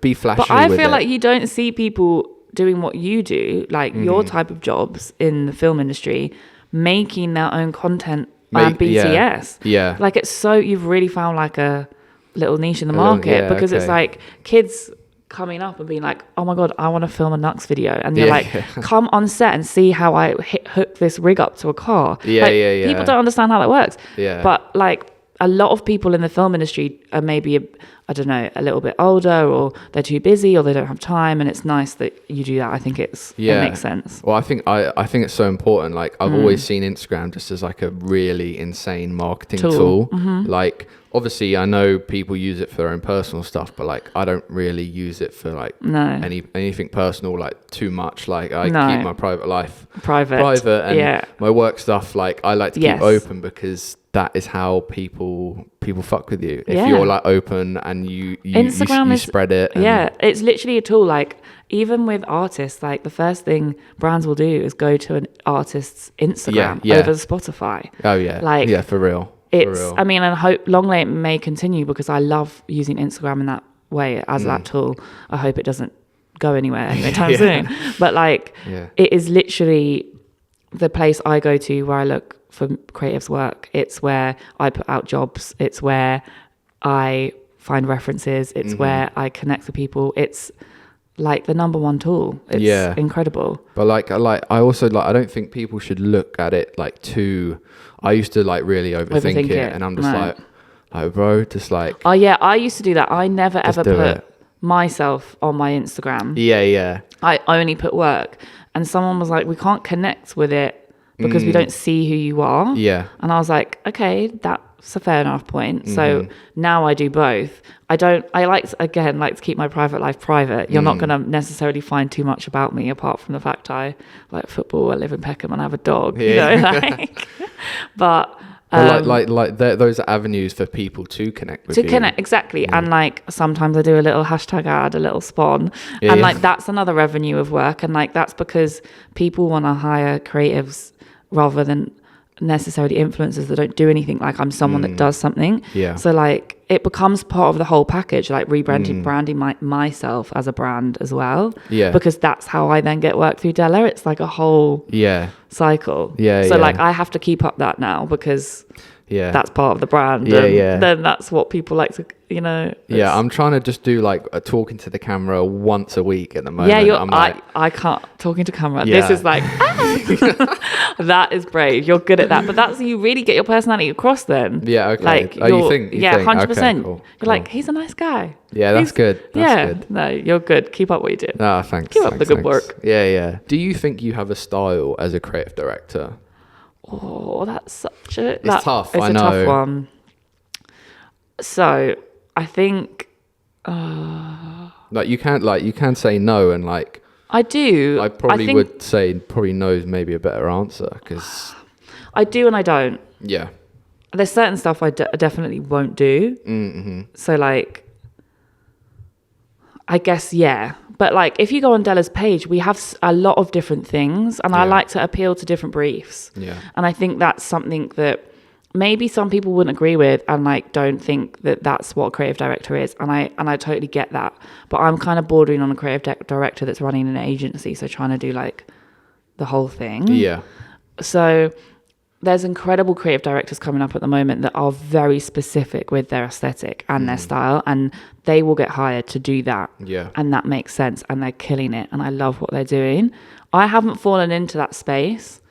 be flashy. But I feel like you don't see people doing what you do, like your type of jobs in the film industry, making their own content and BTS. Like it's so, you've really found like a little niche in the market, because it's like kids coming up and being like, oh my god, I want to film a Nux video, and they're like, come on set and see how I hook this rig up to a car. People don't understand how that works. But like a lot of people in the film industry are maybe I don't know, a little bit older, or they're too busy, or they don't have time, and it's nice that you do that. I think it makes sense. Well, I think it's so important. Like I've always seen Instagram just as like a really insane marketing tool. Like obviously I know people use it for their own personal stuff, but like I don't really use it for like anything personal, like too much. Like I keep my private life private, and my work stuff like I like to keep open, because that is how people fuck with you. If you're like open and you spread it. It's literally a tool. Like even with artists, like the first thing brands will do is go to an artist's Instagram over Spotify. Like for real. I mean, I hope long may it may continue, because I love using Instagram in that way as that tool. I hope it doesn't go anywhere anytime soon. But like it is literally the place I go to where I look for creatives work. It's where I put out jobs. It's where I find references. It's where I connect with people. It's like the number one tool. It's incredible. But like I also like, I don't think people should look at it like too. I used to like really overthink it, and I'm just like bro, just like. Oh yeah, I used to do that. I never ever put myself on my Instagram. Yeah. I only put work. And someone was like, we can't connect with it because we don't see who you are. Yeah. And I was like, okay, that's a fair enough point. So now I do both. I like to keep my private life private. You're not going to necessarily find too much about me apart from the fact I like football, I live in Peckham and I have a dog, but those are avenues for people to connect with you. Exactly. And like sometimes I do a little hashtag ad, a little spawn, and like that's another revenue of work. And like that's because people want to hire creatives rather than necessarily influencers that don't do anything. Like I'm someone that does something. Yeah. So like it becomes part of the whole package, like branding myself as a brand as well. Yeah. Because that's how I then get work through DELA. It's like a whole cycle. So like I have to keep up that now because that's part of the brand. Then that's what people like to, I'm trying to just do like a talking to the camera once a week at the moment. I can't talking to camera. This is like that is brave. You're good at that, but that's you really get your personality across then. Like you think 100%. Okay, cool. You're like, he's a nice guy. That's good. Good. No, you're good. Keep up what you do. Thanks. Keep up the good work. Do you think you have a style as a creative director? Oh, that's tough. I know. It's a tough one. So I think you can say no, and like I do. I probably would say probably no is maybe a better answer because I do and I don't. Yeah. There's certain stuff I definitely won't do. Mm-hmm. So like, I guess but like if you go on DELA's page, we have a lot of different things, and I like to appeal to different briefs. Yeah. And I think that's something that maybe some people wouldn't agree with and like don't think that that's what a creative director is, and I totally get that, but I'm kind of bordering on a creative director that's running an agency, so trying to do like the whole thing. So there's incredible creative directors coming up at the moment that are very specific with their aesthetic and their style, and they will get hired to do that. And that makes sense, and they're killing it, and I love what they're doing. I haven't fallen into that space,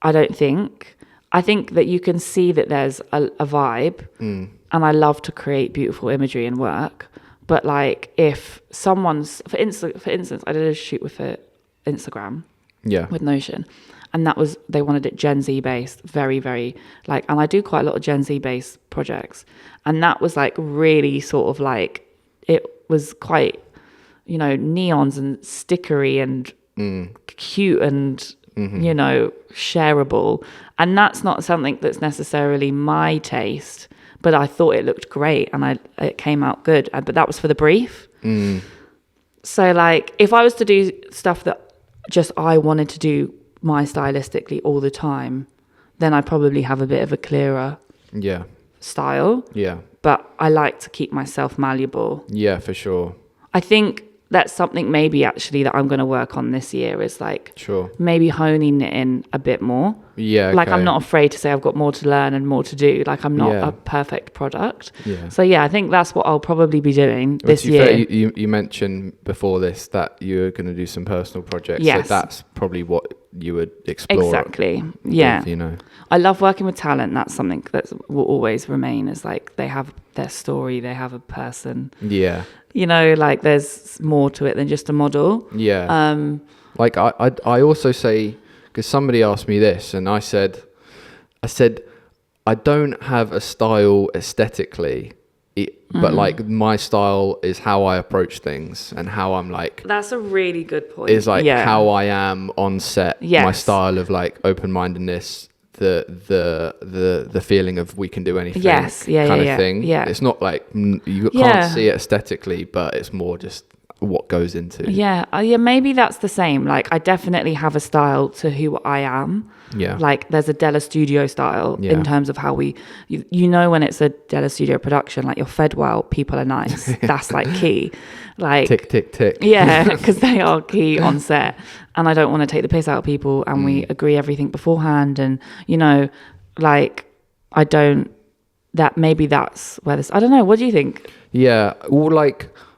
I don't think. I think that you can see that there's a vibe, and I love to create beautiful imagery and work. But like if someone's, for instance, I did a shoot with Instagram, with Notion, and that was, they wanted it Gen Z based, very, very like, and I do quite a lot of Gen Z based projects, and that was like really sort of like, it was quite, neons and stickery and cute and shareable, and that's not something that's necessarily my taste, but I thought it looked great and it came out good, but that was for the brief. So like if I was to do stuff that just I wanted to do my stylistically all the time, then I probably have a bit of a clearer style, but I like to keep myself malleable. For sure. I think that's something maybe actually that I'm going to work on this year, is like maybe honing it in a bit more. Like I'm not afraid to say I've got more to learn and more to do. Like I'm not a perfect product. So I think that's what I'll probably be doing this year. You mentioned before this that you're going to do some personal projects. So that's probably what you would explore. Exactly. I love working with talent. That's something that will always remain, is like they have their story, they have a person. Like there's more to it than just a model. Like I also say, because somebody asked me this, and I said I don't have a style aesthetically, but like my style is how I approach things and how I'm like. That's a really good point. Is like how I am on set. My style of like open-mindedness, the feeling of we can do anything. Kind of thing. It's not like you can't see it aesthetically, but it's more just what goes into. Maybe that's the same. Like I definitely have a style to who I am. Like there's a DELA studio style in terms of how we, when it's a DELA studio production, like you're fed well, people are nice. That's like key. Like tick tick tick. Because they are key on set, and I don't want to take the piss out of people, and we agree everything beforehand, and like I don't. That maybe that's where this. I don't know. What do you think?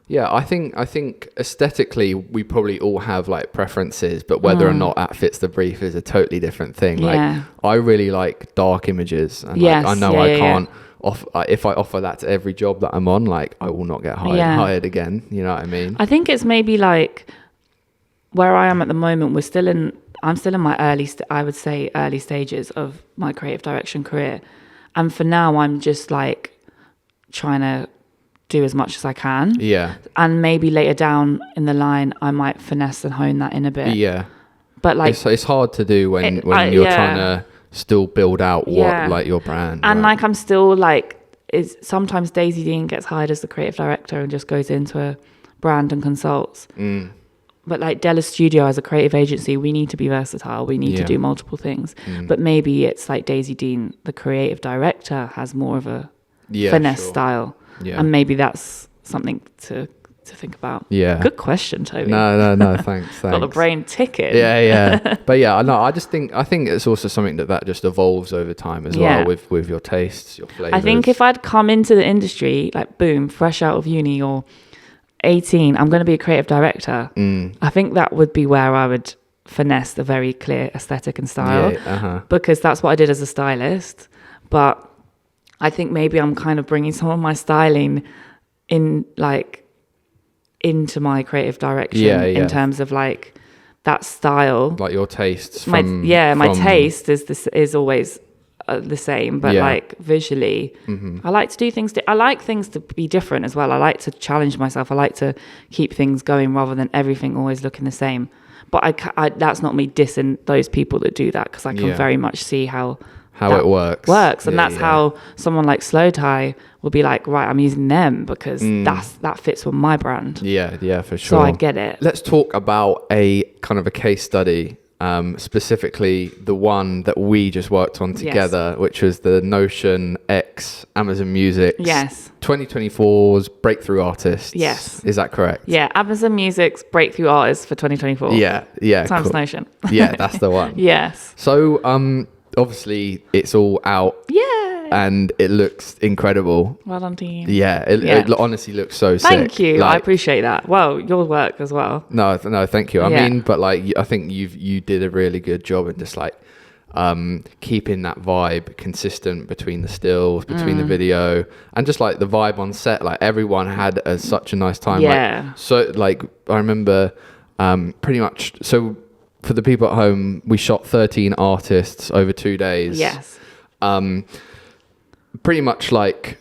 I think aesthetically we probably all have like preferences, but whether or not that fits the brief is a totally different thing. Like I really like dark images, and like I know I can't if I offer that to every job that I'm on, like I will not get hired again. You know what I mean? I think it's maybe like where I am at the moment. I'm still in my early stages of my creative direction career. And for now, I'm just like trying to do as much as I can. Yeah. And maybe later down in the line, I might finesse and hone that in a bit. Yeah. But like, it's hard to do when you're trying to still build out what like your brand. And right? like, I'm still like, sometimes Daisy Deane gets hired as the creative director and just goes into a brand and consults. But like DELA Studio as a creative agency, we need to be versatile. We need to do multiple things. But maybe it's like Daisy Deane, the creative director, has more of a finesse style. Yeah. And maybe that's something to think about. Yeah. Good question, Toby. No, thanks. Got the brain ticking. Yeah. But yeah, no, I think it's also something that just evolves over time as well with your tastes, your flavors. I think if I'd come into the industry, like boom, fresh out of uni or 18, I'm going to be a creative director. I think that would be where I would finesse the very clear aesthetic and style, because that's what I did as a stylist. But I think maybe I'm kind of bringing some of my styling into my creative direction in terms of like that style, like your tastes. My taste is always the same, but like visually, I like to do things. I like things to be different as well. I like to challenge myself. I like to keep things going rather than everything always looking the same. But that's not me dissing those people that do that, because I can very much see how it works. And that's how someone like Slow Tie will be like, right, I'm using them because that fits with my brand. Yeah, for sure. So I get it. Let's talk about a kind of a case study, specifically the one that we just worked on together, which was the Notion X Amazon Music's 2024's Breakthrough Artist. Yes. Is that correct? Yeah, Amazon Music's Breakthrough Artist for 2024. Yeah. Times Notion. Yeah, that's the one. Yes. So, obviously it's all out. And it looks incredible. Well done, team. Yeah, it honestly looks so sick. Thank you. I appreciate that. Well, your work as well. No, thank you. I mean, but like, I think you did a really good job in just like keeping that vibe consistent between the stills, between the video, and just like the vibe on set. Like everyone had such a nice time. Yeah. Like, so like I remember pretty much. So for the people at home, we shot 13 artists over 2 days. Yes. Pretty much like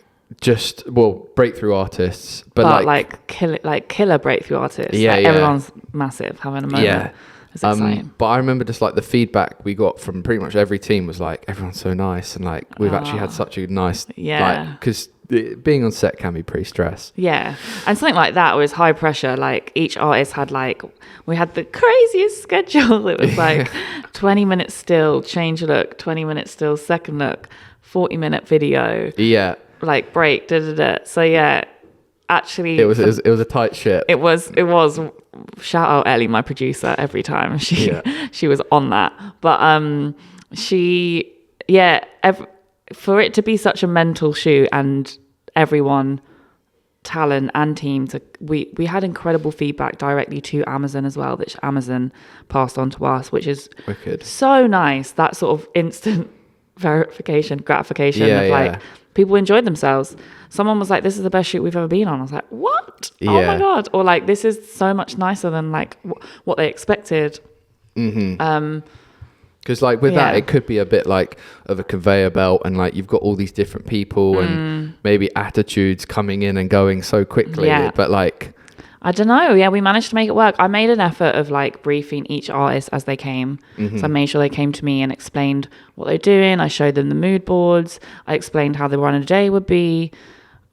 breakthrough artists, but like killer breakthrough artists. Yeah, everyone's massive, having a moment. Yeah. It's exciting. But I remember just like the feedback we got from pretty much every team was like, everyone's so nice, and like we've actually had such a nice because being on set can be pretty stressed. Yeah, and something like that was high pressure. Like each artist had we had the craziest schedule. It was like 20 minutes still, change look, 20 minutes still, second look, 40-minute video. Yeah. Like break, So yeah, actually it was a tight ship. It was. Shout out Ellie, my producer, every time she was on that. But for it to be such a mental shoot and everyone, talent and team, we had incredible feedback directly to Amazon as well, which Amazon passed on to us, which is wicked. So nice. That sort of instant gratification of people enjoyed themselves. Someone was like, this is the best shoot we've ever been on. I was like, what? Yeah. Oh my God. Or like, this is so much nicer than like what they expected. Because like with that, it could be a bit like of a conveyor belt, and like you've got all these different people and maybe attitudes coming in and going so quickly. But like, I don't know. Yeah, we managed to make it work. I made an effort of like briefing each artist as they came. So I made sure they came to me and explained what they're doing. I showed them the mood boards. I explained how the run of the day would be.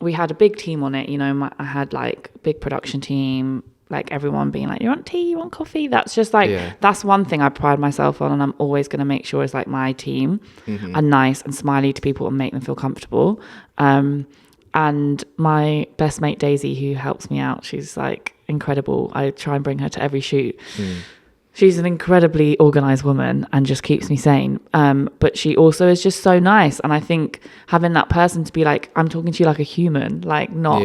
We had a big team on it. You know, I had like a big production team, like everyone being like, you want tea? You want coffee? That's just like, that's one thing I pride myself on. And I'm always going to make sure it's like my team are nice and smiley to people and make them feel comfortable. And my best mate, Daisy, who helps me out, she's like incredible. I try and bring her to every shoot. She's an incredibly organized woman and just keeps me sane. But she also is just so nice. And I think having that person to be like, I'm talking to you like a human, like not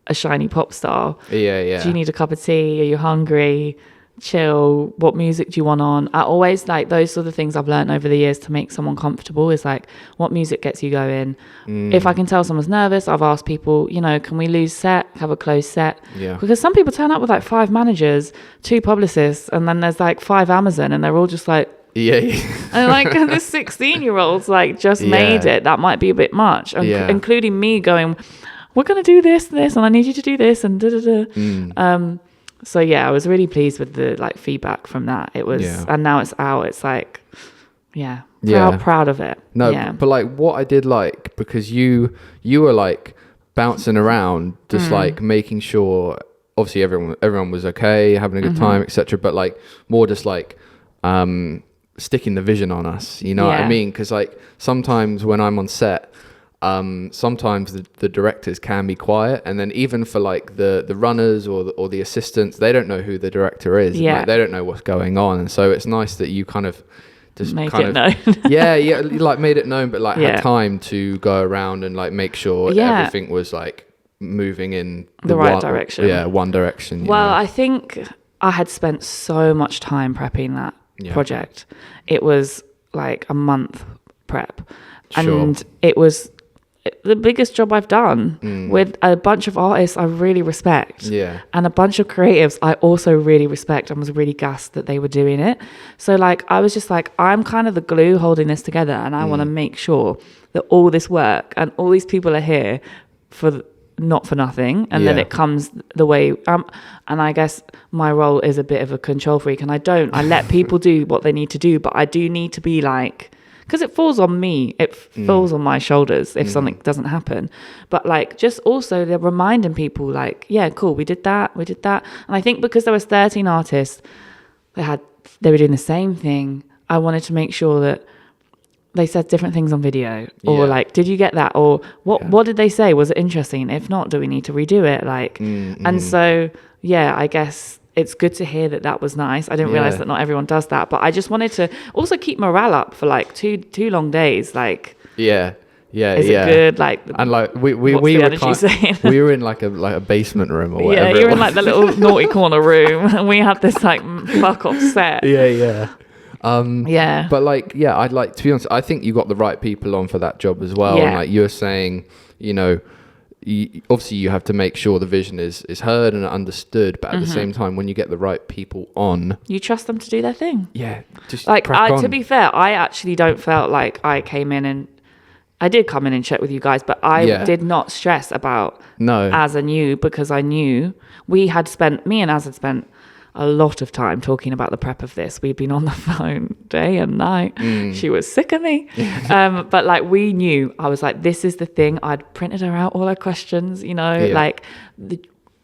a shiny pop star. Do you need a cup of tea? Are you hungry? chill, what music do you want on? I always like those sort of things I've learned over the years to make someone comfortable is like what music gets you going. If I can tell someone's nervous, I've asked people, you know, can we lose set, have a closed set? Because some people turn up with like 5 managers, 2 publicists, and then there's like 5 Amazon, and they're all just like, and like this 16-year-old's like just made it. That might be a bit much, including me going, we're gonna do this, and I need you to do this, and so yeah, I was really pleased with the like feedback from that. It was, and now it's out. It's like, proud of it. No, but like what I did like, because you were like bouncing around, just like making sure, obviously everyone was okay, having a good time, etc. But like more just like sticking the vision on us. You know what I mean? Because like sometimes when I'm on set, sometimes the directors can be quiet, and then even for like the runners or the assistants, they don't know who the director is. Like, they don't know what's going on, and so it's nice that you kind of just make it known. like made it known, but like had time to go around and like make sure everything was like moving in the right direction. One direction. Well, I think I had spent so much time prepping that project. It was like a month prep, and it was the biggest job I've done with a bunch of artists I really respect, and a bunch of creatives I also really respect, and was really gassed that they were doing it. So like I was just like, I'm kind of the glue holding this together, and I want to make sure that all this work and all these people are here for not for nothing, and then it comes the way and I guess my role is a bit of a control freak, and I let people do what they need to do, but I do need to be like, because it falls on me, it falls on my shoulders if something doesn't happen. But like, just also they're reminding people like, yeah, cool, we did that. And I think because there was 13 artists, they were doing the same thing. I wanted to make sure that they said different things on video, or like, did you get that? Or what did they say? Was it interesting? If not, do we need to redo it? Like, and so, I guess it's good to hear that was nice. I didn't realize that not everyone does that, but I just wanted to also keep morale up for like two long days. Like, is it good? Like, and like we were we were in like a basement room or whatever. Yeah, you're in like the little naughty corner room, and we had this like fuck off set. But like, I'd like to be honest, I think you got the right people on for that job as well. And like you were saying, you know, obviously you have to make sure the vision is heard and understood, but at the same time, when you get the right people on, you trust them to do their thing. Just like to be fair, I actually don't felt like I came in and I did come in and check with you guys, but I did not stress about Az and you, because I knew me and Az had spent a lot of time talking about the prep of this. We'd been on the phone day and night. She was sick of me. But like, we knew, I was like, this is the thing. I'd printed her out all her questions, you know, like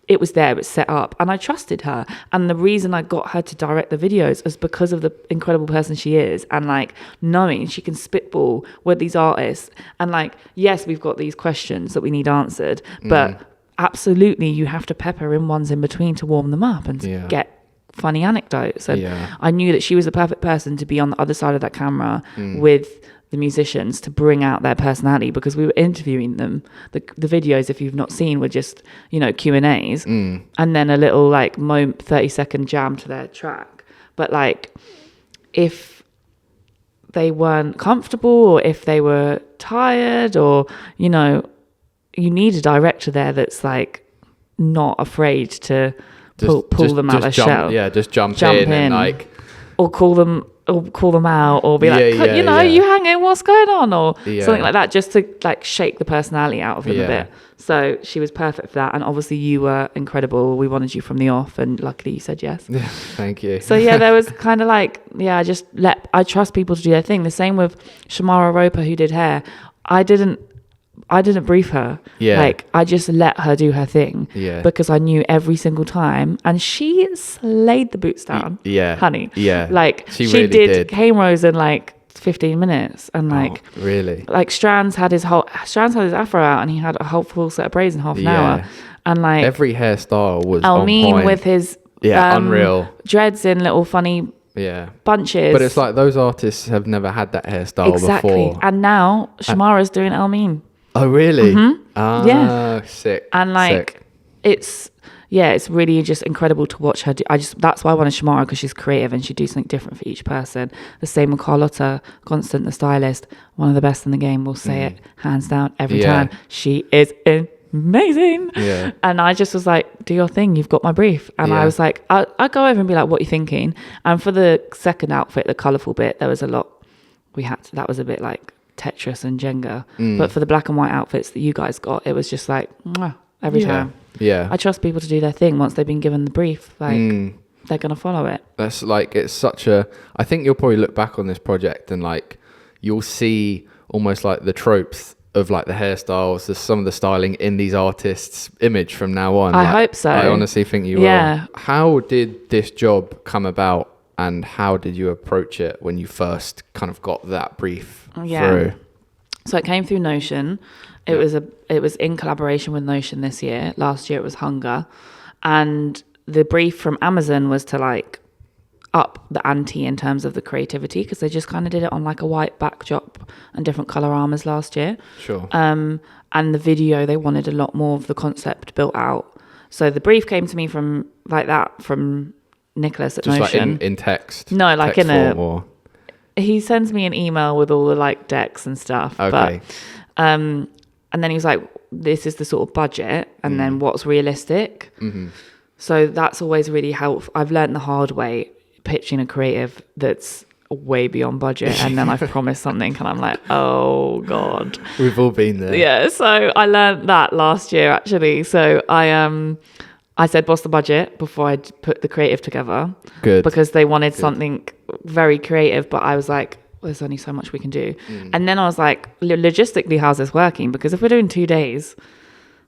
it was there, it was set up, and I trusted her. And the reason I got her to direct the videos is because of the incredible person she is, and like knowing she can spitball with these artists. And like, yes, we've got these questions that we need answered, but absolutely you have to pepper in ones in between to warm them up and get funny anecdotes. And I knew that she was the perfect person to be on the other side of that camera with the musicians to bring out their personality, because we were interviewing them. The videos, if you've not seen, were just, you know, Q&As and then a little like 30-second jam to their track. But like, if they weren't comfortable, or if they were tired, or, you know, you need a director there that's like not afraid to pull them out of their shell. Just jump in and like, or call them out, or be you hang in, what's going on, or something like that, just to like shake the personality out of him a bit. So she was perfect for that, and obviously you were incredible. We wanted you from the off, and luckily you said yes. Thank you. So there was kind of like, I trust people to do their thing. The same with Shamara Roper, who did hair. I didn't brief her. Like, I just let her do her thing. Because I knew every single time, and she slayed the boots down. Honey. Like, she really did cane rows in like 15 minutes, and like, really, like Strands had his afro out, and he had a whole full set of braids in half an hour, and like every hairstyle was Almeen with his unreal dreads in little funny bunches. But it's like, those artists have never had that hairstyle before, and now Shamara's doing Almeen. Oh really? Sick. And like, it's yeah, it's really just incredible to watch her do. That's why I wanted Shamara, because she's creative and she do something different for each person. The same with Carlotta Constant, the stylist, one of the best in the game. We'll say it hands down every time. She is amazing. Yeah. And I just was like, do your thing, you've got my brief. And I was like, I'll go over and be like, what are you thinking? And for the second outfit, the colourful bit, there was a lot that was a bit like Tetris and Jenga. But for the black and white outfits that you guys got, it was just like every time. Yeah. I trust people to do their thing once they've been given the brief. Like they're gonna follow it. That's like, it's such a, I think you'll probably look back on this project and like you'll see almost like the tropes of like the hairstyles, some of the styling in these artists' image from now on. I hope so. I honestly think you will. How did this job come about, and how did you approach it when you first kind of got that brief through? So it came through Notion. It was in collaboration with Notion this year. Last year it was Hunger. And the brief from Amazon was to like up the ante in terms of the creativity, because they just kind of did it on like a white backdrop and different color armors last year. Sure. And the video, they wanted a lot more of the concept built out. So the brief came to me from Nicholas at just Notion. like in text? No, like text in form, he sends me an email with all the like decks and stuff. Okay. But, and then he was like, this is the sort of budget, and then what's realistic. So that's always really helpful. I've learned the hard way, pitching a creative that's way beyond budget, and then I've promised something and I'm like, oh God. We've all been there. Yeah, so I learned that last year actually. So I said, what's the budget, before I put the creative together. Good. Because they wanted something very creative, but I was like, there's only so much we can do. And then I was like, logistically, how's this working? Because if we're doing 2 days,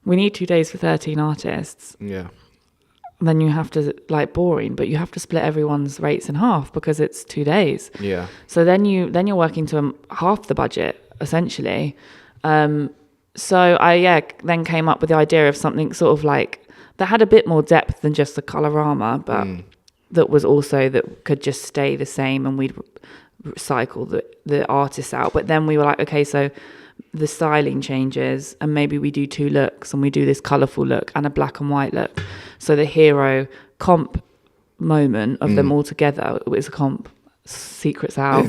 we need 2 days for 13 artists. Yeah. Then you have to, like, boring, but you have to split everyone's rates in half because it's 2 days. Yeah. So then you're working to half the budget essentially. So I then came up with the idea of something sort of like that had a bit more depth than just the colorama, but that was also that could just stay the same, and we'd cycle the artists out. But then we were like, okay, so the styling changes, and maybe we do 2 looks, and we do this colorful look and a black and white look. So the hero comp moment of them all together, it was a comp, secrets out,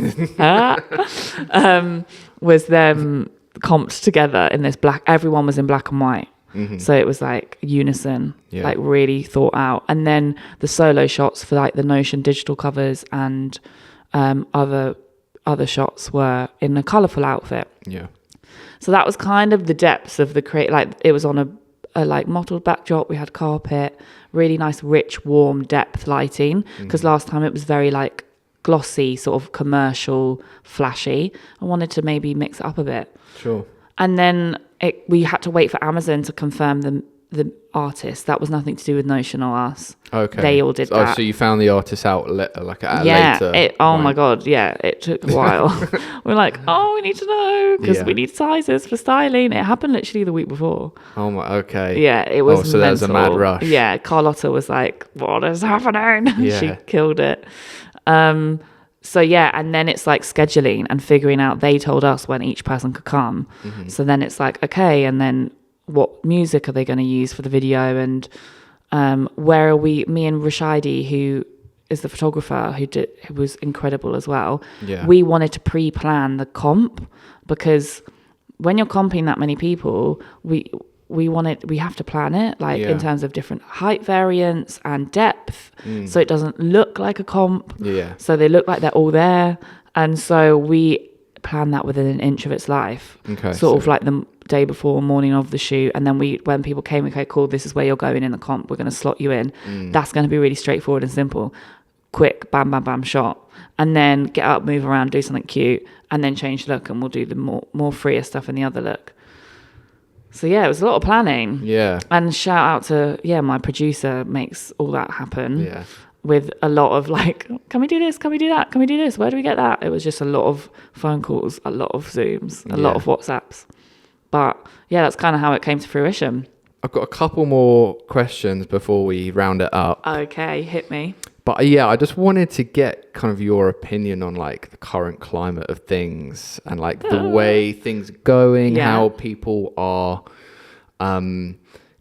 was them comped together in this black, everyone was in black and white. So it was like unison, like really thought out. And then the solo shots for like the Notion digital covers and other shots were in a colourful outfit. Yeah. So that was kind of the depths of the like it was on a like mottled backdrop. We had carpet, really nice, rich, warm, depth lighting. Because last time it was very like glossy, sort of commercial, flashy. I wanted to maybe mix it up a bit. Sure. And then we had to wait for Amazon to confirm the artist. That was nothing to do with Notion or us. Okay. They all did that. Oh, so you found the artist out like at a later point. My God, yeah. It took a while. We're like, we need to know, because we need sizes for styling. It happened literally the week before. Oh my, okay. Yeah, it was so that was a mad rush. Yeah, Carlotta was like, what is happening? Yeah. She killed it. So yeah, and then it's like scheduling and figuring out, they told us when each person could come. So then it's like, okay, and then what music are they going to use for the video, and where are we, me and Rashidi, who is the photographer who was incredible as well. Yeah. We wanted to pre-plan the comp, because when you're comping that many people, we have to plan it in terms of different height variants and depth, so it doesn't look like a comp. Yeah. So they look like they're all there, and so we plan that within an inch of its life. Okay. Sort of like the day before, morning of the shoot, and then when people came, okay, cool, this is where you're going in the comp. We're going to slot you in. That's going to be really straightforward and simple. Quick, bam, bam, bam, shot, and then get up, move around, do something cute, and then change the look, and we'll do the more freer stuff in the other look. So yeah, it was a lot of planning. Yeah. And shout out to my producer, makes all that happen. Yeah. With a lot of like, can we do this? Can we do that? Can we do this? Where do we get that? It was just a lot of phone calls, a lot of Zooms, a lot of WhatsApps. But yeah, that's kind of how it came to fruition. I've got a couple more questions before we round it up. Okay, hit me. But yeah, I just wanted to get kind of your opinion on like the current climate of things and like the way things are going, how people are kind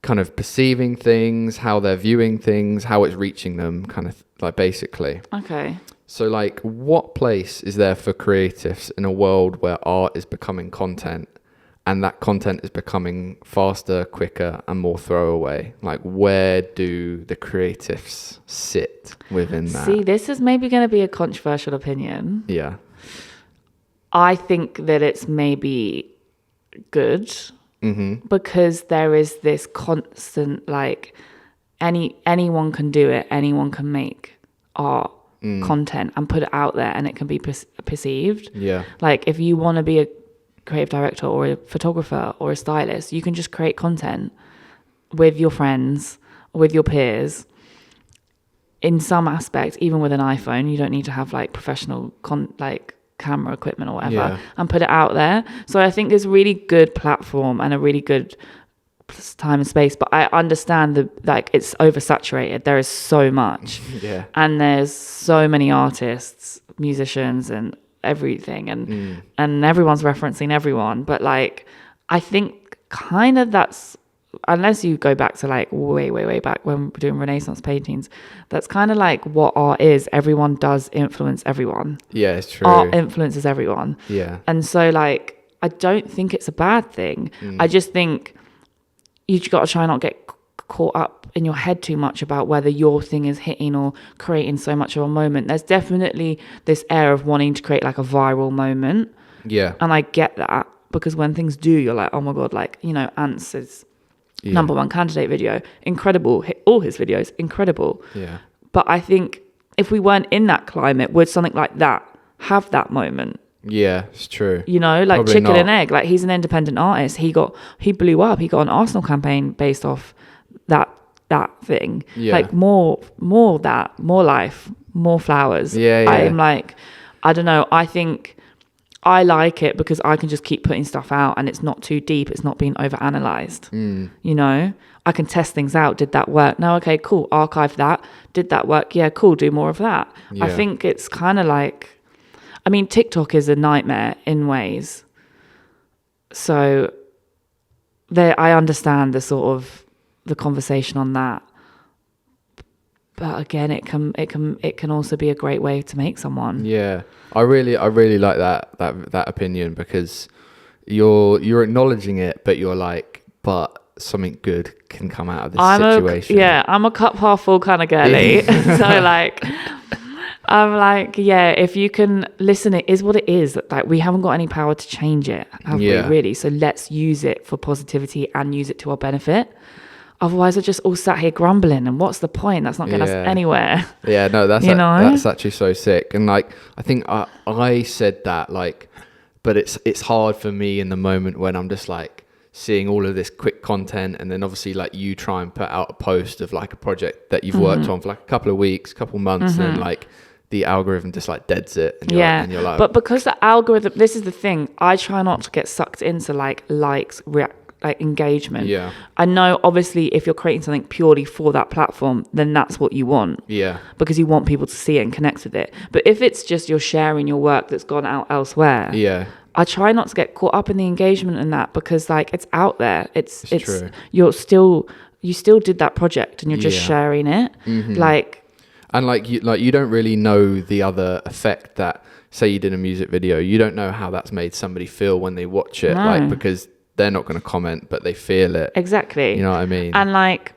kind of perceiving things, how they're viewing things, how it's reaching them, kind of like basically. Okay. So like, what place is there for creatives in a world where art is becoming content, and that content is becoming faster, quicker, and more throwaway? Like, where do the creatives sit within that? See, this is maybe going to be a controversial opinion. Yeah. I think that it's maybe good because there is this constant, like, anyone can do it, anyone can make art content and put it out there, and it can be perceived. Yeah. Like, if you want to be a creative director or a photographer or a stylist, you can just create content with your friends, with your peers. In some aspects, even with an iPhone, you don't need to have like professional camera equipment or whatever, and put it out there. So I think there's a really good platform and a really good time and space, but I understand it's oversaturated. There is so much, and there's so many artists, musicians, and everything, and everyone's referencing everyone. But like, I think kind of that's, unless you go back to like way back when we're doing Renaissance paintings, that's kind of like what art is. Everyone does influence everyone. Yeah, it's true. Art influences everyone. Yeah. And so like, I don't think it's a bad thing. I just think you got to try not get caught up in your head too much about whether your thing is hitting or creating so much of a moment. There's definitely this air of wanting to create like a viral moment. Yeah. And I get that, because when things do, you're like, oh my God, like, you know, Ants is number one candidate video, incredible. All his videos, incredible. Yeah. But I think if we weren't in that climate, would something like that have that moment? Yeah, it's true. You know, like probably chicken and egg. Like, he's an independent artist. He blew up. He got an Arsenal campaign based off that thing. Yeah. Like more that, more life, more flowers. Yeah. I'm like, I don't know. I think I like it because I can just keep putting stuff out, and it's not too deep. It's not being overanalyzed. You know, I can test things out. Did that work? No, okay, cool. Archive that. Did that work? Yeah, cool. Do more of that. Yeah. I think it's kind of like, I mean, TikTok is a nightmare in ways. So I understand the conversation on that. But again, it can also be a great way to make someone. Yeah, I really like that opinion, because you're acknowledging it, but you're like, but something good can come out of this situation. I'm a cup half full kind of girly. So like, I'm like, yeah, if you can listen, it is what it is. Like, we haven't got any power to change it, have we, really? So let's use it for positivity and use it to our benefit. Otherwise, we're just all sat here grumbling, and what's the point? That's not getting us anywhere. Yeah, no, that's actually so sick. And like, I think I said that, like, but it's hard for me in the moment when I'm just like seeing all of this quick content, and then obviously like you try and put out a post of like a project that you've worked on for like a couple of weeks, couple months, and then like the algorithm just like deads it, and you're like, but because the algorithm, this is the thing, I try not to get sucked into like likes, like engagement. Yeah. I know obviously if you're creating something purely for that platform, then that's what you want. Yeah. Because you want people to see it and connect with it. But if it's just you're sharing your work that's gone out elsewhere, I try not to get caught up in the engagement in that, because like it's out there. It's true. You still did that project, and you're just sharing it. Like, and like you don't really know the other effect that, say you did a music video, you don't know how that's made somebody feel when they watch it. No. Like, because they're not going to comment, but they feel it. Exactly. You know what I mean? And like,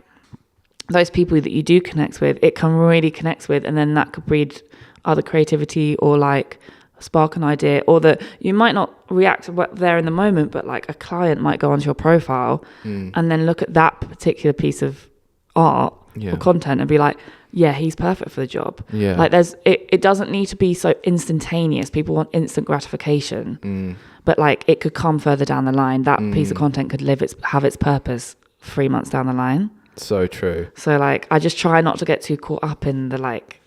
those people that you do connect with, it can really connect with, and then that could breed other creativity, or like spark an idea, or that you might not react to what there in the moment, but like a client might go onto your profile and then look at that particular piece of art or content and be like, yeah, he's perfect for the job. Yeah. Like it doesn't need to be so instantaneous. People want instant gratification. But like, it could come further down the line. That piece of content could have its purpose 3 months down the line. So true. So like, I just try not to get too caught up in the like,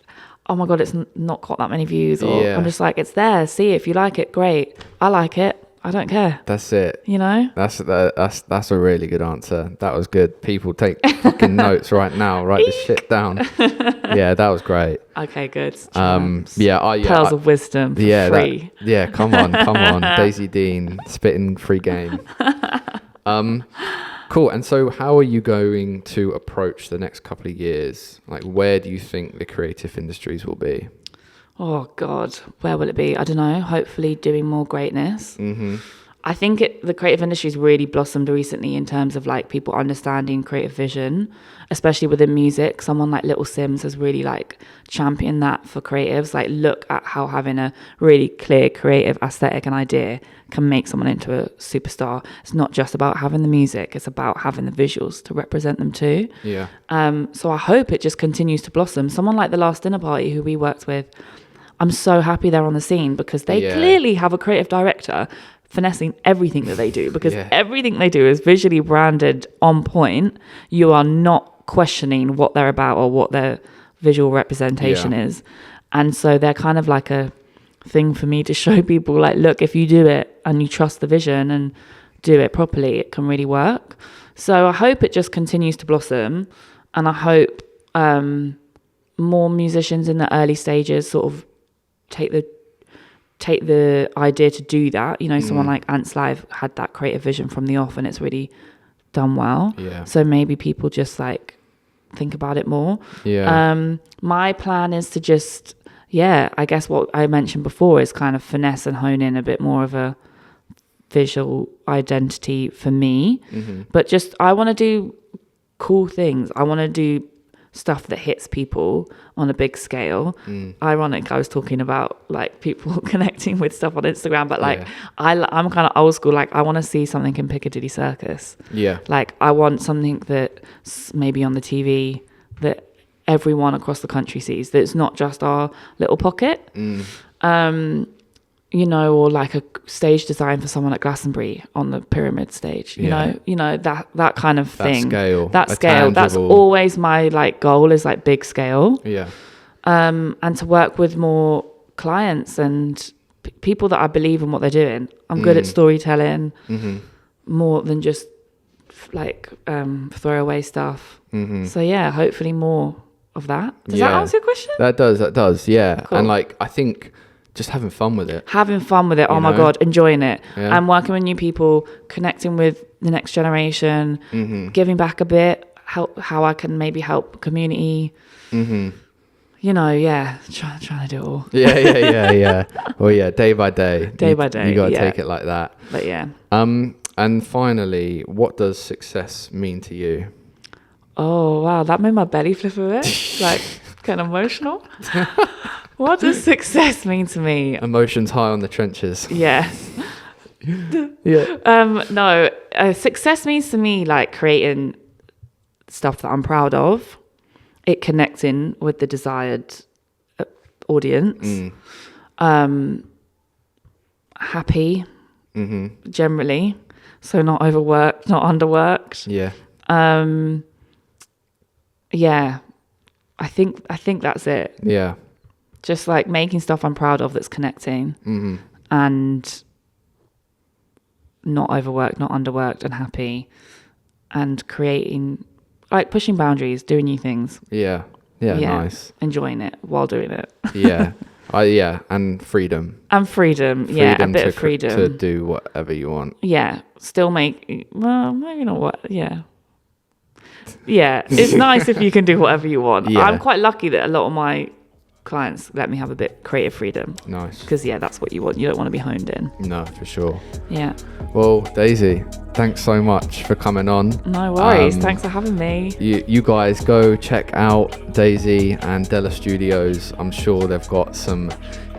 oh my God, it's not got that many views. Or I'm just like, it's there. See, if you like it, great. I like it. I don't care. That's it. You know? That's a really good answer. That was good. People take fucking notes right now. Write this shit down. Yeah, that was great. Okay, good. Pearls of wisdom for free. Come on. Daisy Deane, spitting free game. Cool. And so how are you going to approach the next couple of years? Like, where do you think the creative industries will be? Oh God, where will it be? I don't know. Hopefully doing more greatness. I think the creative industry's really blossomed recently in terms of like people understanding creative vision, especially within music. Someone like Little Sims has really like championed that for creatives. Like, look at how having a really clear creative aesthetic and idea can make someone into a superstar. It's not just about having the music, it's about having the visuals to represent them too. Yeah. So I hope it just continues to blossom. Someone like The Last Dinner Party, who we worked with, I'm so happy they're on the scene because they clearly have a creative director finessing everything that they do, because everything they do is visually branded on point. You are not questioning what they're about or what their visual representation is. And so they're kind of like a thing for me to show people, like, look, if you do it and you trust the vision and do it properly, it can really work. So I hope it just continues to blossom, and I hope more musicians in the early stages sort of take the idea to do that. You know, someone like Ants Live had that creative vision from the off, and it's really done well. So maybe people just like think about it more. My plan is to just I guess what I mentioned before is kind of finesse and hone in a bit more of a visual identity for me. But just I want to do cool things. I want to do stuff that hits people on a big scale. Ironic, I was talking about like people connecting with stuff on Instagram, but like I'm kind of old school. Like, I want to see something in Piccadilly Circus. Like, I want something that's maybe on the TV that everyone across the country sees, that it's not just our little pocket. You know, or like a stage design for someone at Glastonbury on the Pyramid stage, you know, that kind of thing. That scale. That's always my like goal, is like big scale. And to work with more clients and people that I believe in what they're doing. I'm good at storytelling, more than just like throwaway stuff. So yeah, hopefully more of that. Does that answer your question? That does. Yeah. Cool. And like, I think just having fun with it. Oh my God, enjoying it. And working with new people, connecting with the next generation, giving back a bit, how I can maybe help community. You know, trying to do it all. Yeah. Well, yeah, day by day. Day by day. You got to take it like that. But yeah. And finally, what does success mean to you? Oh, wow, that made my belly flip a bit. Like, kind of emotional. What does success mean to me? Emotions high on the trenches. Yes. Yeah. No, success means to me like creating stuff that I'm proud of, it connecting with the desired audience, happy, generally, so not overworked, not underworked. Yeah, I think that's it. Yeah. Just like making stuff I'm proud of that's connecting, and not overworked, not underworked, and happy, and creating, like pushing boundaries, doing new things. Yeah, nice. Enjoying it while doing it. And freedom. And freedom, a bit of freedom. To do whatever you want. Yeah, still maybe not what, Yeah, it's nice if you can do whatever you want. Yeah. I'm quite lucky that a lot of my clients let me have a bit creative freedom. Nice. Because that's what you want. You don't want to be honed in. No, for sure. Yeah. Well, Daisy, thanks so much for coming on. No worries. Thanks for having me. You guys go check out Daisy and DELA Studios. I'm sure they've got some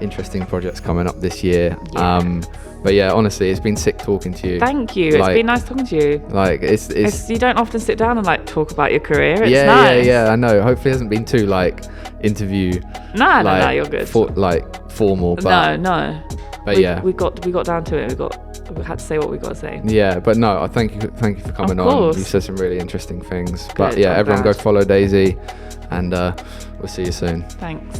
interesting projects coming up this year. Yeah. But yeah, honestly, it's been sick talking to you. Thank you. It's been nice talking to you. Like, it's you don't often sit down and like talk about your career. It's nice. Yeah, I know. Hopefully it hasn't been too like interview. No, you're good. Formal. But, no. But we got down to it. We had to say what we got to say. Yeah, but no, thank you for coming on. You said some really interesting things. But yeah, everyone go follow Daisy, and we'll see you soon. Thanks.